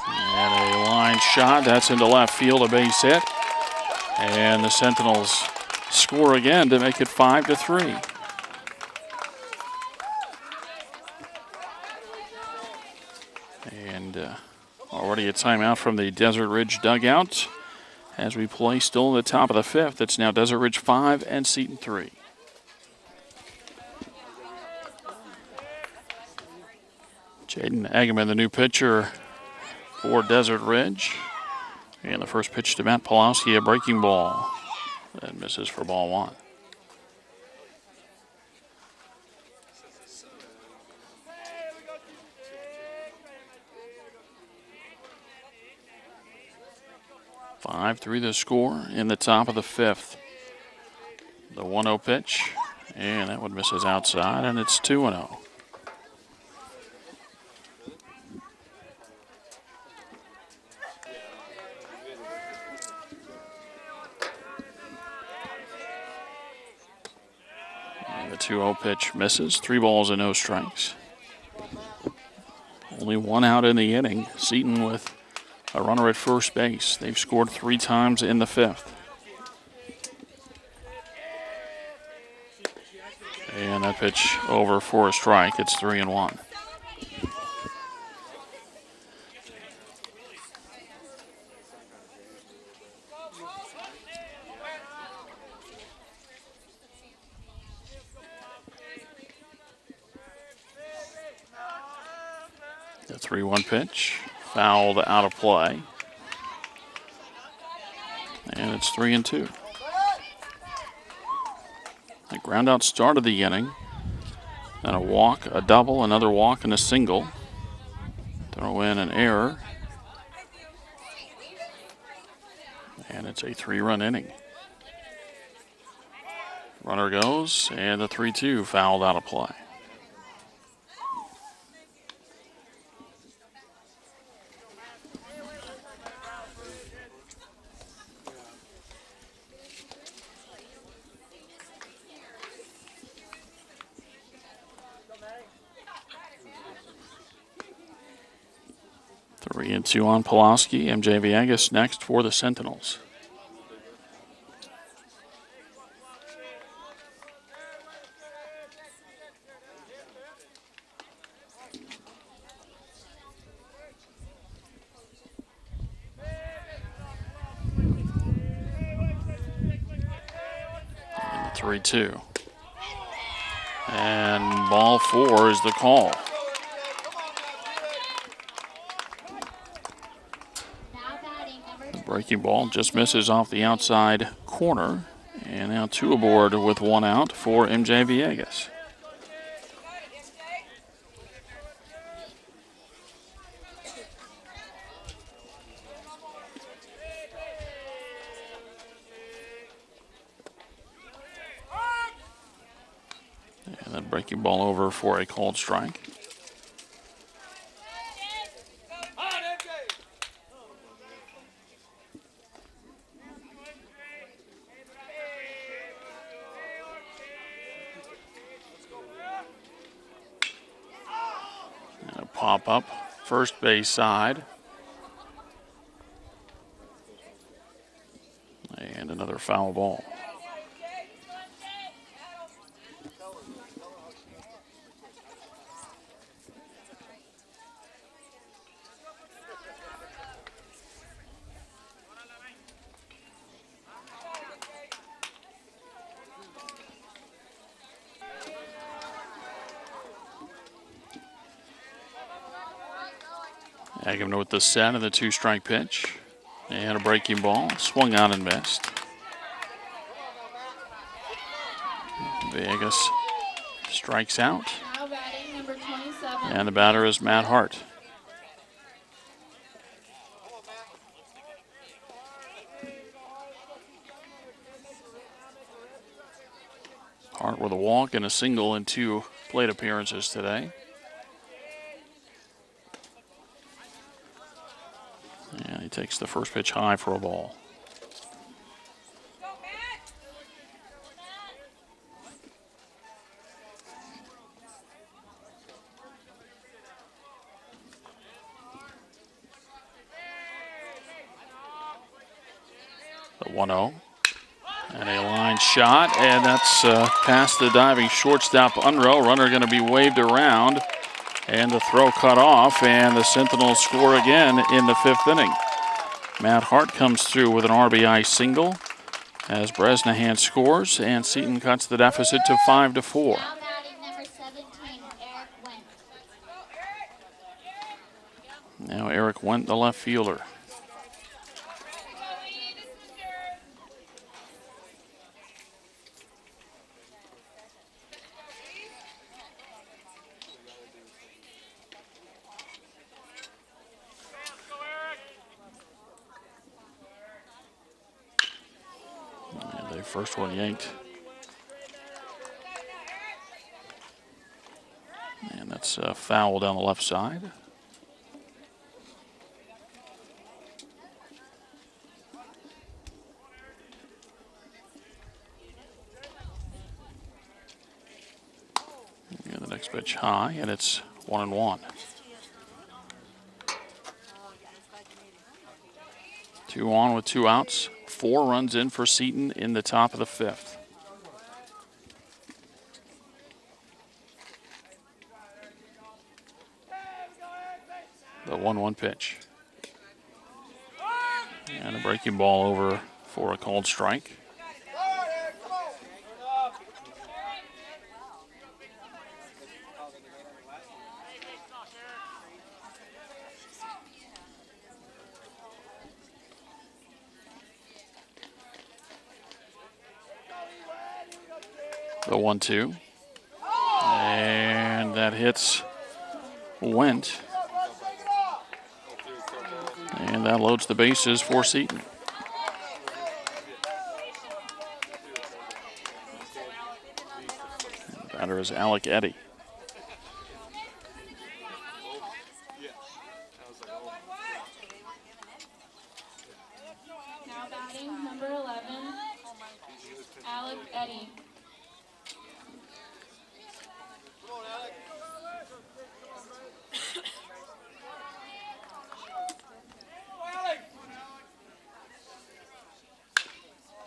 And a line shot, that's into left field, a base hit. And the Sentinels score again to make it 5-3. And already a timeout from the Desert Ridge dugout as we play still in the top of the fifth. It's now Desert Ridge 5 and Seton 3. Jaden Eggeman, the new pitcher for Desert Ridge. And the first pitch to Matt Pawlowski, a breaking ball. That misses for ball one. Five, 3 the score in the top of the fifth. The 1-0 pitch, and that one misses outside, and it's 2-0. The 2-0 pitch misses. 3 balls and no strikes. Only one out in the inning. Seton with a runner at first base. They've scored 3 times in the fifth. And that pitch over for a strike. It's 3-1. The 3-1 pitch, fouled out of play. And it's 3-2. A ground out start of the inning. Then a walk, a double, another walk, and a single. Throw in an error. And it's a 3-run inning. Runner goes, and the 3-2 fouled out of play. Three and two on Pawlowski. MJ Villegas next for the Sentinels. And the 3-2. And ball 4 is the call. Breaking ball just misses off the outside corner. And now 2 aboard with 1 out for MJ Villegas. And then breaking ball over for a called strike. pop up first base side. And another foul ball. Agam with the set and the 2-strike pitch. And a breaking ball. Swung on and missed. Vegas strikes out. Now batting number 27. And the batter is Matt Hart. Hart with a walk and a single in 2 plate appearances today. And he takes the first pitch high for a ball. The 1-0. And a line shot, and that's past the diving shortstop Unruh. Runner going to be waved around, and the throw cut off, and the Sentinels score again in the 5th inning. Matt Hart comes through with an RBI single as Bresnahan scores, and Seton cuts the deficit to 5-4. Now batting number 17, Eric Wendt. Now Eric Wendt, the left fielder. First one yanked. And that's a foul down the left side. And the next pitch high, and it's 1-1. 2 on with 2 outs. 4 runs in for Seton in the top of the 5th. The 1-1 pitch. And a breaking ball over for a called strike. The 1-2. And that hits Wendt. And that loads the bases for Seton. Batter is Alec Eddy. Now batting number 11, Alec Eddy.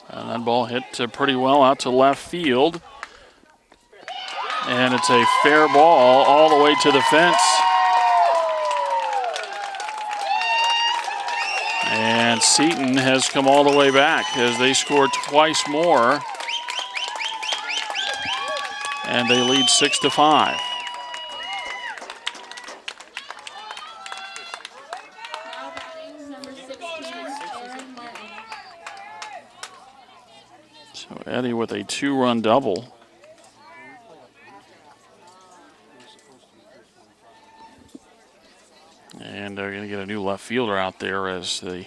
And that ball hit pretty well out to left field. And it's a fair ball all the way to the fence. And Seton has come all the way back as they scored twice more. And they lead 6-5. Now batting number 16, Aaron Martin. So Eddy with a 2-run double. And they're going to get a new left fielder out there as the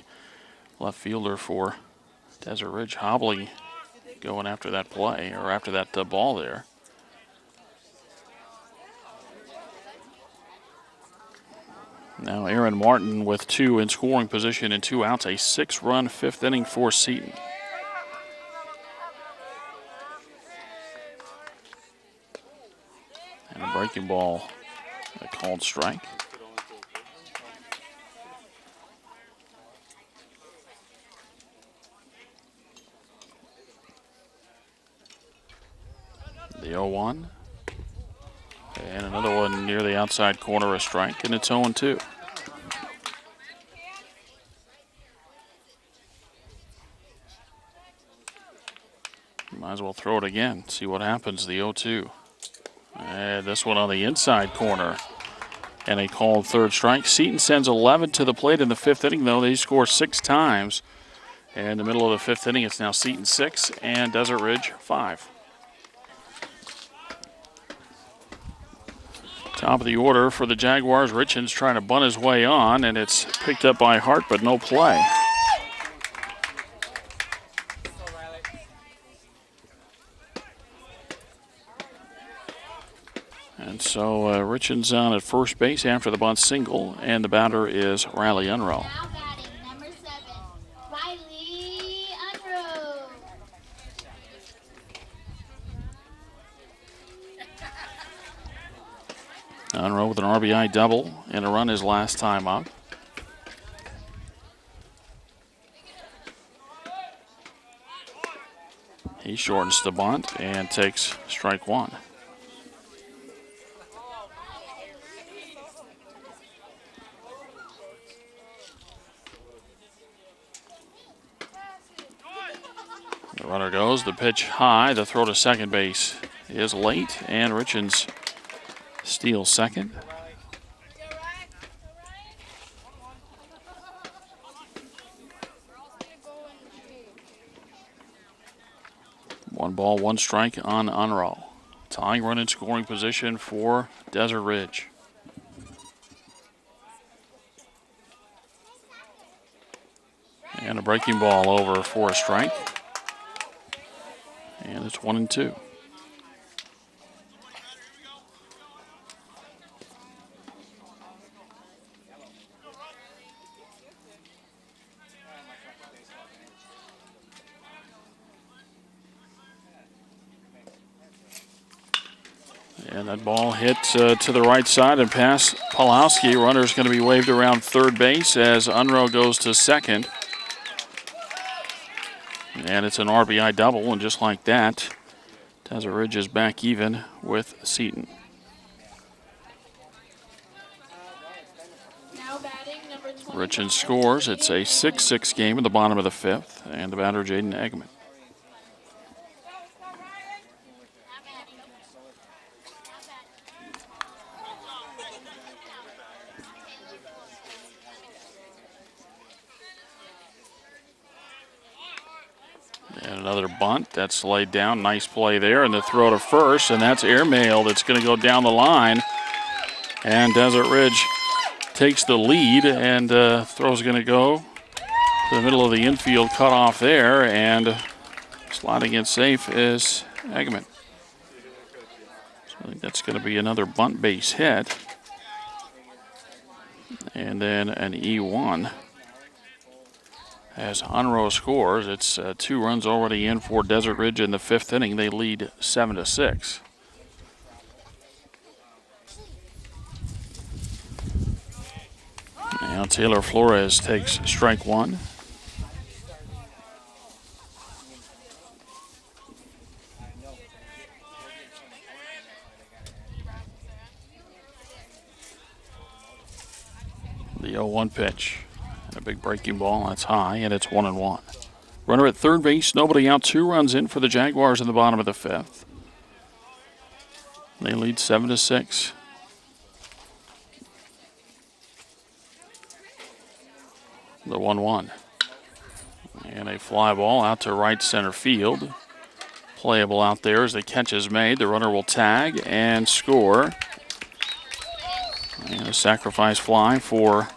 left fielder for Desert Ridge Hobbling going after that play, or after that ball there. Now Aaron Martin with 2 in scoring position and 2 outs. A 6-run 5th inning for Seton. And a breaking ball, a called strike. The 0-1. And another one near the outside corner, a strike, and it's 0-2. Might as well throw it again, see what happens. The 0-2. And this one on the inside corner. And a called third strike. Seton sends 11 to the plate in the fifth inning, though. They score 6 times. And in the middle of the fifth inning, it's now Seton 6 and Desert Ridge 5. Top of the order for the Jaguars. Richens trying to bunt his way on, and it's picked up by Hart, but no play. And so Richens on at first base after the bunt single, and the batter is Riley Unruh. Now batting number 7, Riley Unruh. Unruh with an RBI double and a run his last time up. He shortens the bunt and takes strike 1. The runner goes, the pitch high, the throw to second base is late, and Richens steals second. One ball, one strike on Unruh. Tying run in scoring position for Desert Ridge. And a breaking ball over for a strike. And it's 1-2. And that ball hit to the right side and past Pulowski. Runner's going to be waved around third base as Unruh goes to second. And it's an RBI double, and just like that, Desert Ridge is back even with Seton. Now batting number 25. Richens scores. It's a 6-6 game in the bottom of the fifth, and the batter Jaden Eggman. And another bunt that's laid down. Nice play there, and the throw to first, and that's airmailed. It's going to go down the line, and Desert Ridge takes the lead, and throw's going to go to the middle of the infield cutoff there, and sliding in safe is Eggman. So I think that's going to be another bunt base hit, and then an E1. As Unruh scores, it's 2 runs already in for Desert Ridge in the fifth inning. They lead 7-6. Now Taylor Flores takes strike 1. The 0-1 pitch. A big breaking ball, that's high, and it's 1-1. Runner at third base, nobody out, 2 runs in for the Jaguars in the bottom of the fifth. They lead 7-6. The 1-1. And a fly ball out to right center field. Playable out there as the catch is made. The runner will tag and score. And a sacrifice fly for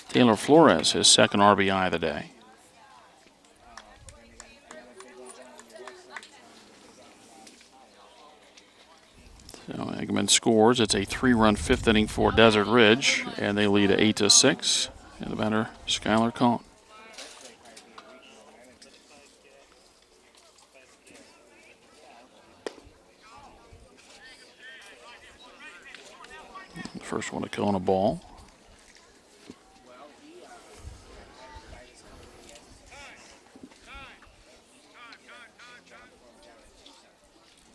Taylor Flores, his second RBI of the day. So Eggman scores. It's a 3-run fifth inning for Desert Ridge, and they lead 8-6. And the batter, Skylar Cohn. The first one to Cohn, a ball.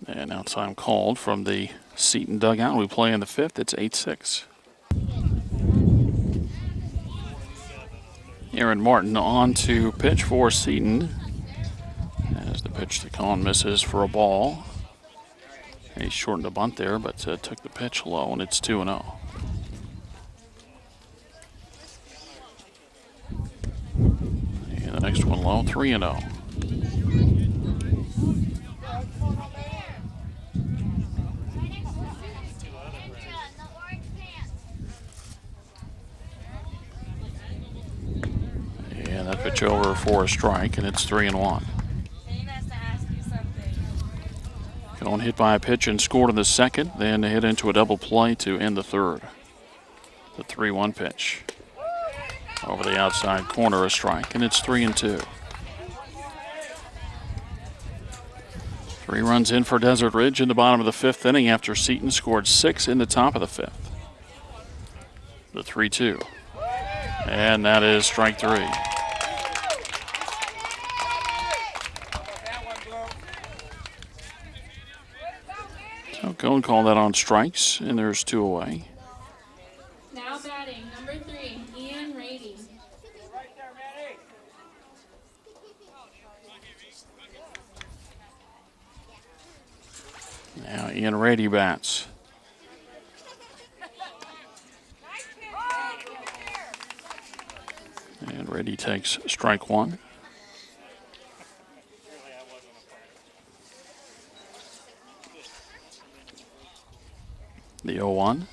And now time called from the Seton dugout. We play in the fifth. It's 8-6. Aaron Martin on to pitch for Seton. As the pitch to Cohn misses for a ball. He shortened a bunt there, but took the pitch low, and it's 2-0. And the next one low, 3-0. And that pitch over for a strike, and it's 3-1. Cohn hit by a pitch and scored in the second, then hit into a double play to end the third. The 3-1 pitch. Over the outside corner, a strike, and it's 3-2. 3 runs in for Desert Ridge in the bottom of the fifth inning after Seton scored 6 in the top of the fifth. The 3-2. And that is strike 3. So Cohn called that on strikes, and there's 2 away. Now batting, number 3, Ian Rady. Now Ian Rady bats. And Rady takes strike 1. The 0-1.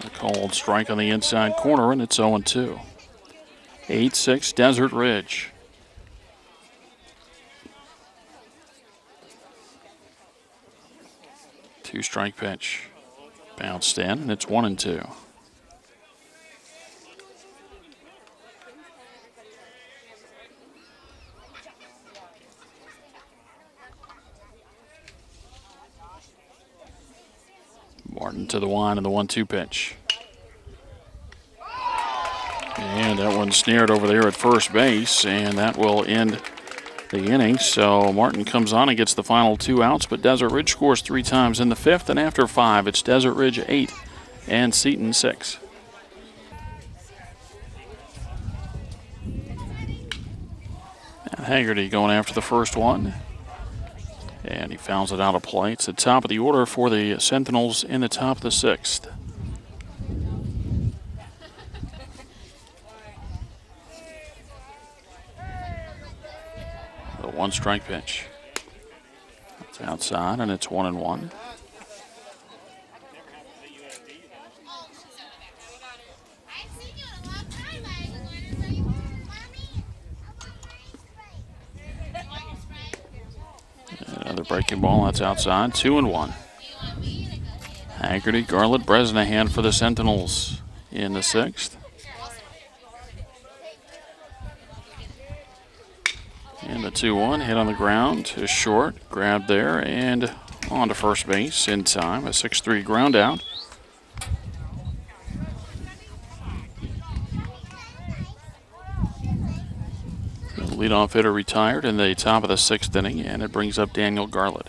A called strike on the inside corner, and it's 0-2. 8-6 Desert Ridge. Two-strike pitch. Bounced in, and it's 1-2. Martin to the line and the 1-2 pitch. And that one snared over there at first base, and that will end the inning. So Martin comes on and gets the final 2 outs, but Desert Ridge scores 3 times in the fifth, and after 5, it's Desert Ridge 8 and Seton 6. And Haggerty going after the first one. And he fouls it out of play. It's the top of the order for the Sentinels in the top of the 6th. The 1-strike pitch. It's outside, and it's 1-1. Another breaking ball, that's outside, 2-1. Haggerty, Garlett, Bresnahan for the Sentinels in the 6th. And the 2-1 hit on the ground to short, grabbed there and on to first base in time. A 6-3 ground out. The leadoff hitter retired in the top of the 6th inning, and it brings up Daniel Garlett.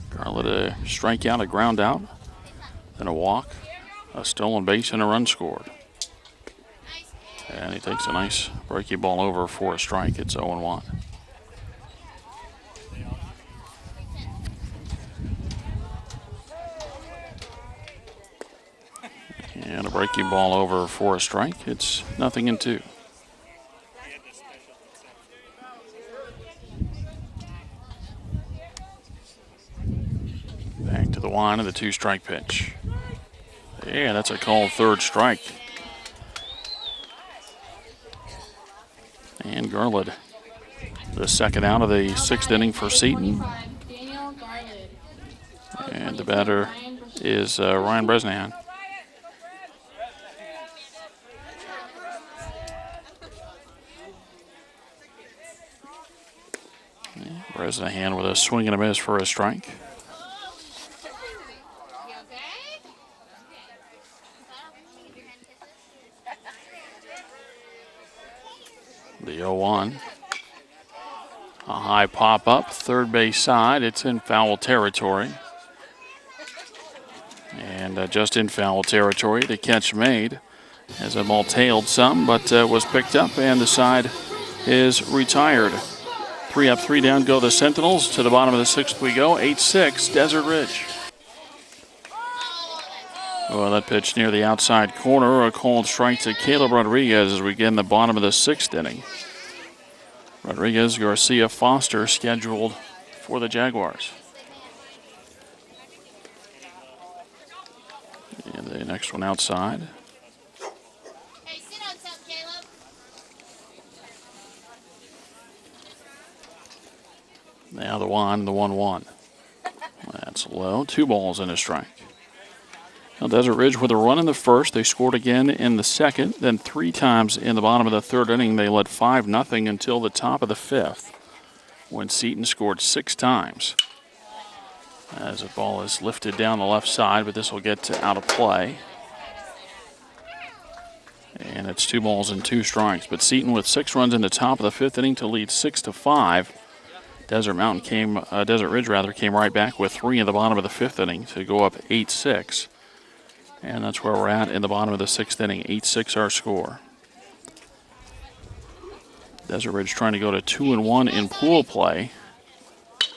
Garlett a strikeout, a ground out, then a walk, a stolen base, and a run scored. And he takes a nice breaking ball over for a strike. It's 0-1. And a breaking ball over for a strike. It's 0-2. Back to the line of the 2-strike pitch. Yeah, that's a called 3rd strike. And Garlett, the 2nd out of the 6th inning for Seton. And the batter is Ryan Bresnahan. Bresnahan with a swing and a miss for a strike. The 0-1. A high pop up, third base side. It's in foul territory. And just in foul territory, the catch made as the ball tailed some, but was picked up, and the side is retired. 3 up, 3 down go the Sentinels. To the bottom of the sixth we go. 8-6, Desert Ridge. Well, that pitch near the outside corner. A called strike to Caleb Rodriguez as we get in the bottom of the sixth inning. Rodriguez, Garcia, Foster scheduled for the Jaguars. And the next one outside. Hey, sit on some, Caleb. Now the 1-1. That's low. 2 balls and a strike. Now Desert Ridge with a run in the first. They scored again in the second. Then 3 times in the bottom of the third inning. They led 5-0 until the top of the fifth, when Seton scored 6 times. As the ball is lifted down the left side, but this will get out of play. And it's 2 balls and 2 strikes. But Seton with 6 runs in the top of the fifth inning to lead 6-5. Desert Ridge came right back with 3 in the bottom of the fifth inning to go up 8-6. And that's where we're at in the bottom of the sixth inning. 8-6 our score. Desert Ridge trying to go to 2-1 in pool play.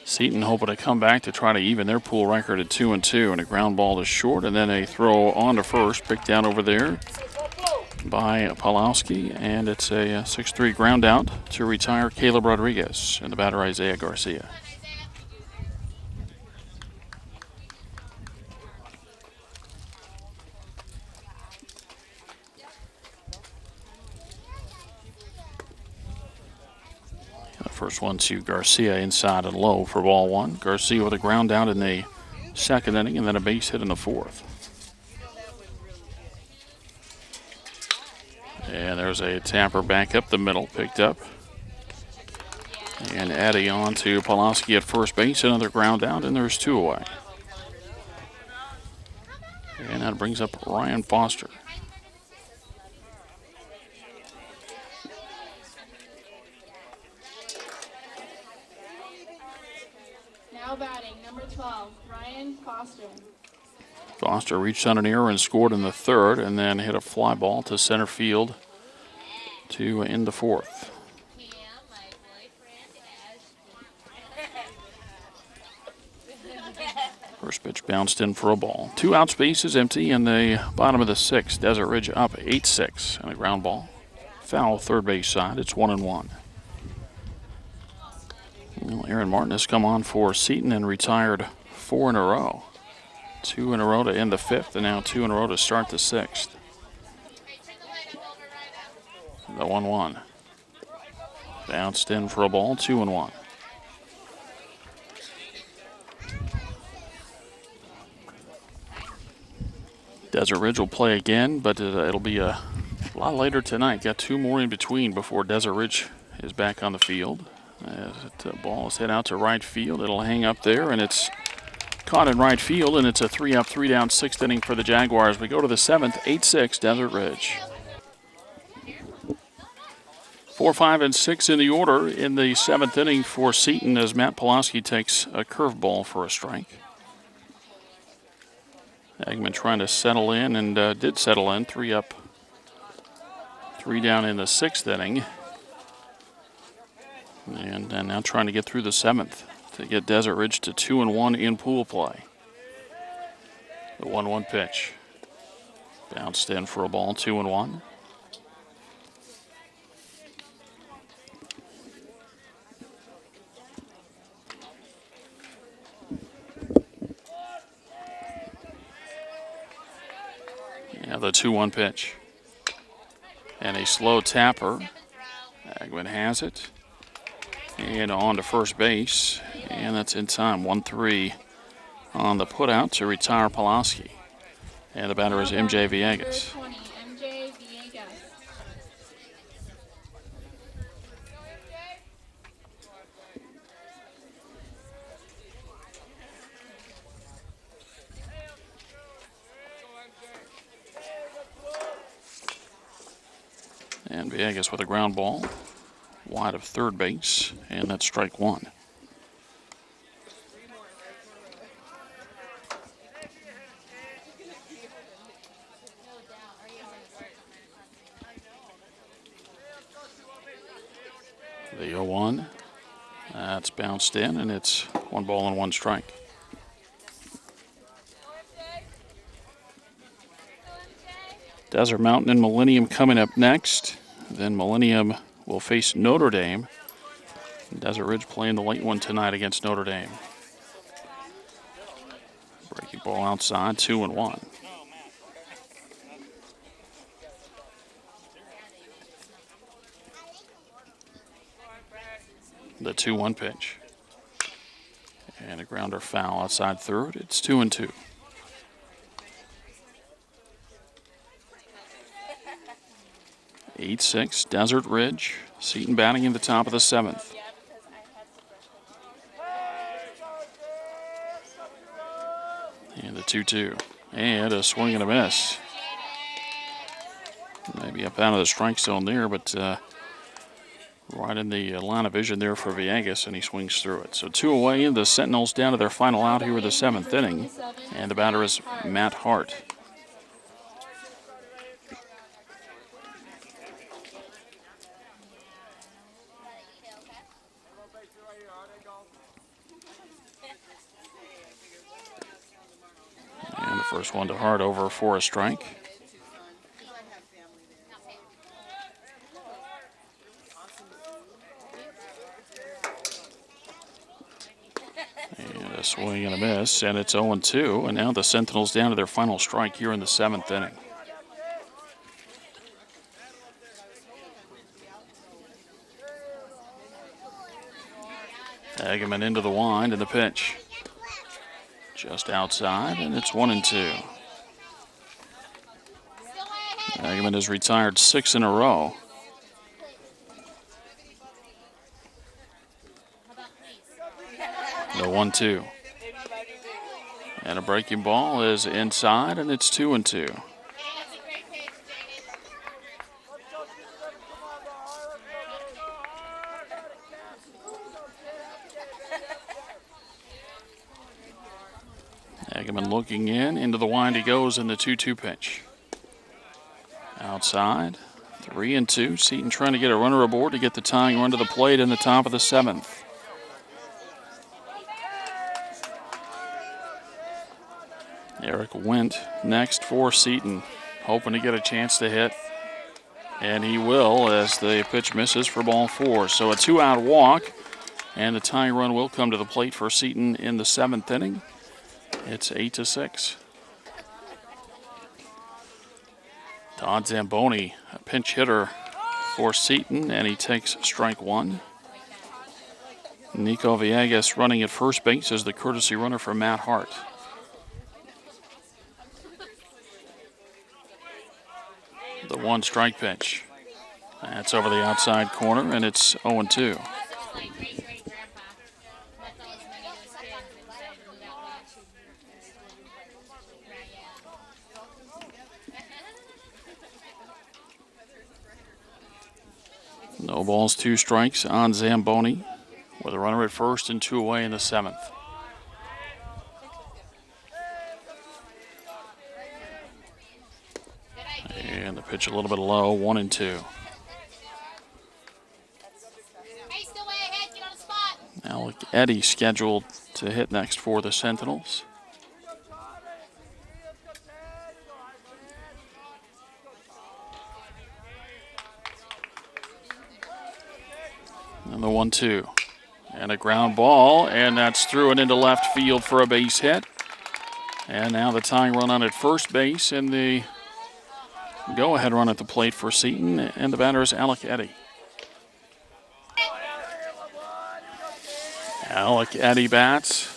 Seton hoping to come back to try to even their pool record at 2-2. And a ground ball to short, and then a throw on to first, picked down over there by Pawlowski. And it's a 6-3 ground out to retire Caleb Rodriguez, and the batter Isaiah Garcia. First one to Garcia inside and low for ball 1. Garcia with a ground out in the second inning, and then a base hit in the fourth. And there's a tapper back up the middle, picked up. And Eddie on to Pawlowski at first base, another ground out, and there's 2 away. And that brings up Ryan Foster. Now batting, number 12, Ryan Foster. Foster reached on an error and scored in the third, and then hit a fly ball to center field to end the fourth. First pitch bounced in for a ball. 2 outs, bases empty in the bottom of the sixth. Desert Ridge up 8-6 and a ground ball. Foul third base side. It's 1-1. Well, Aaron Martin has come on for Seton and retired 4 in a row. 2 in a row to end the fifth, and now 2 in a row to start the sixth. The 1-1. Bounced in for a ball, 2-1. Desert Ridge will play again, but it'll be a lot later tonight. Got 2 more in between before Desert Ridge is back on the field. As the ball is hit out to right field, it'll hang up there, and it's caught in right field, and it's a 3 up, 3 down, sixth inning for the Jaguars. We go to the seventh, 8-6 Desert Ridge. 4, 5, and 6 in the order in the seventh inning for Seton as Matt Pawlowski takes a curveball for a strike. Eggman trying to settle in, and did settle in. 3 up, 3 down in the sixth inning. And now trying to get through the seventh to get Desert Ridge to 2-1 in pool play. The 1-1 pitch. Bounced in for a ball, 2-1. Yeah, the 2-1 pitch. And a slow tapper. Eggman has it. And on to first base. And that's in time. 1-3 on the putout to retire Pawlowski. And the batter is MJ Villegas. 20, MJ Villegas. And Villegas with a ground ball. wide of third base, and that's strike one. The 0-1. That's bounced in, and it's 1 ball and 1 strike. Desert Mountain and Millennium coming up next. Then Millennium will face Notre Dame. Desert Ridge playing the late one tonight against Notre Dame. Breaking ball outside, 2-1. The 2-1 pitch. And a grounder foul outside third. It's 2-2. Eight 6 Desert Ridge. Seton batting in the top of the 7th. And the 2-2. And a swing and a miss. Maybe up out of the strike zone there, but right in the line of vision there for Villegas, and he swings through it. So 2 away, the Sentinels down to their final out here in the 7th inning. And the batter is Matt Hart. And the first one to Hart over for a strike. And a swing and a miss, and it's 0-2. And now the Sentinels down to their final strike here in the 7th inning. Hageman into the wind, and the pitch just outside, and it's 1-2. Hageman has retired 6 in a row. The 1-2. And a breaking ball is inside, and it's 2-2. Hageman looking into the wind he goes in the 2-2 pitch. Outside, 3-2. Seton trying to get a runner aboard to get the tying run to the plate in the top of the 7th. Eric Wendt next for Seton, hoping to get a chance to hit. And he will as the pitch misses for ball 4. So a 2-out walk, and the tying run will come to the plate for Seton in the 7th inning. It's 8-6. Todd Zamboni, a pinch hitter for Seton, and he takes strike 1. Nico Villegas running at first base as the courtesy runner for Matt Hart. The 1 strike pitch. That's over the outside corner, and it's 0-2. No balls, 2 strikes on Zamboni with a runner at first and 2 away in the 7th. And the pitch a little bit low, 1-2. Alec Eddy scheduled to hit next for the Sentinels. And the 1-2. And a ground ball, and that's through and into left field for a base hit. And now the tying run on at first base, and the go-ahead run at the plate for Seton, and the batter is Alec Eddy. Alec Eddy bats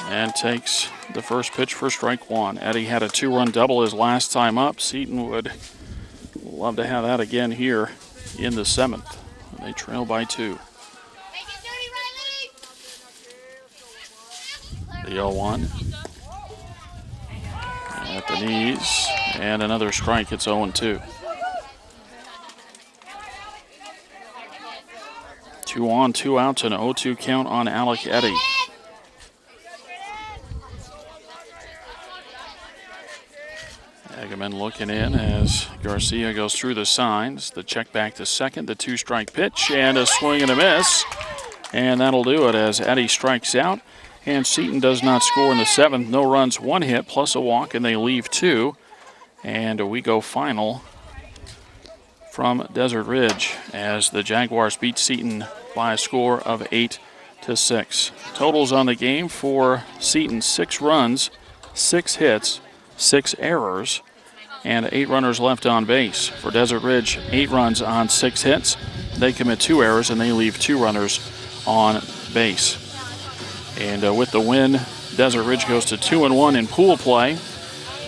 and takes the first pitch for strike 1. Eddy had a 2-run double his last time up. Seton would love to have that again here in the 7th. They trail by 2. The 0-1 at the knees, and another strike. It's 0-2. 2 on, 2 outs, an 0-2 count on Alec Eddy. Hageman looking in as Garcia goes through the signs. The check back to second, the 2-strike pitch, and a swing and a miss. And that'll do it as Eddy strikes out. And Seton does not score in the 7th. No runs, 1 hit, plus a walk, and they leave 2. And we go final from Desert Ridge as the Jaguars beat Seton by a score of 8-6. Totals on the game for Seton: 6 runs, 6 hits, 6 errors, and 8 runners left on base. For Desert Ridge, 8 runs on 6 hits. They commit 2 errors and they leave 2 runners on base. And with the win, Desert Ridge goes to 2-1 in pool play,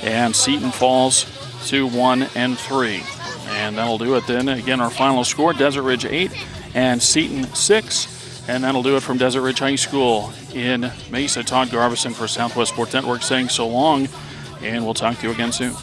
and Seton falls to 1-3. And that'll do it then. Again, our final score: Desert Ridge 8 and Seton 6. And that'll do it from Desert Ridge High School in Mesa. Todd Garbison for Southwest Sports Network saying so long, and we'll talk to you again soon.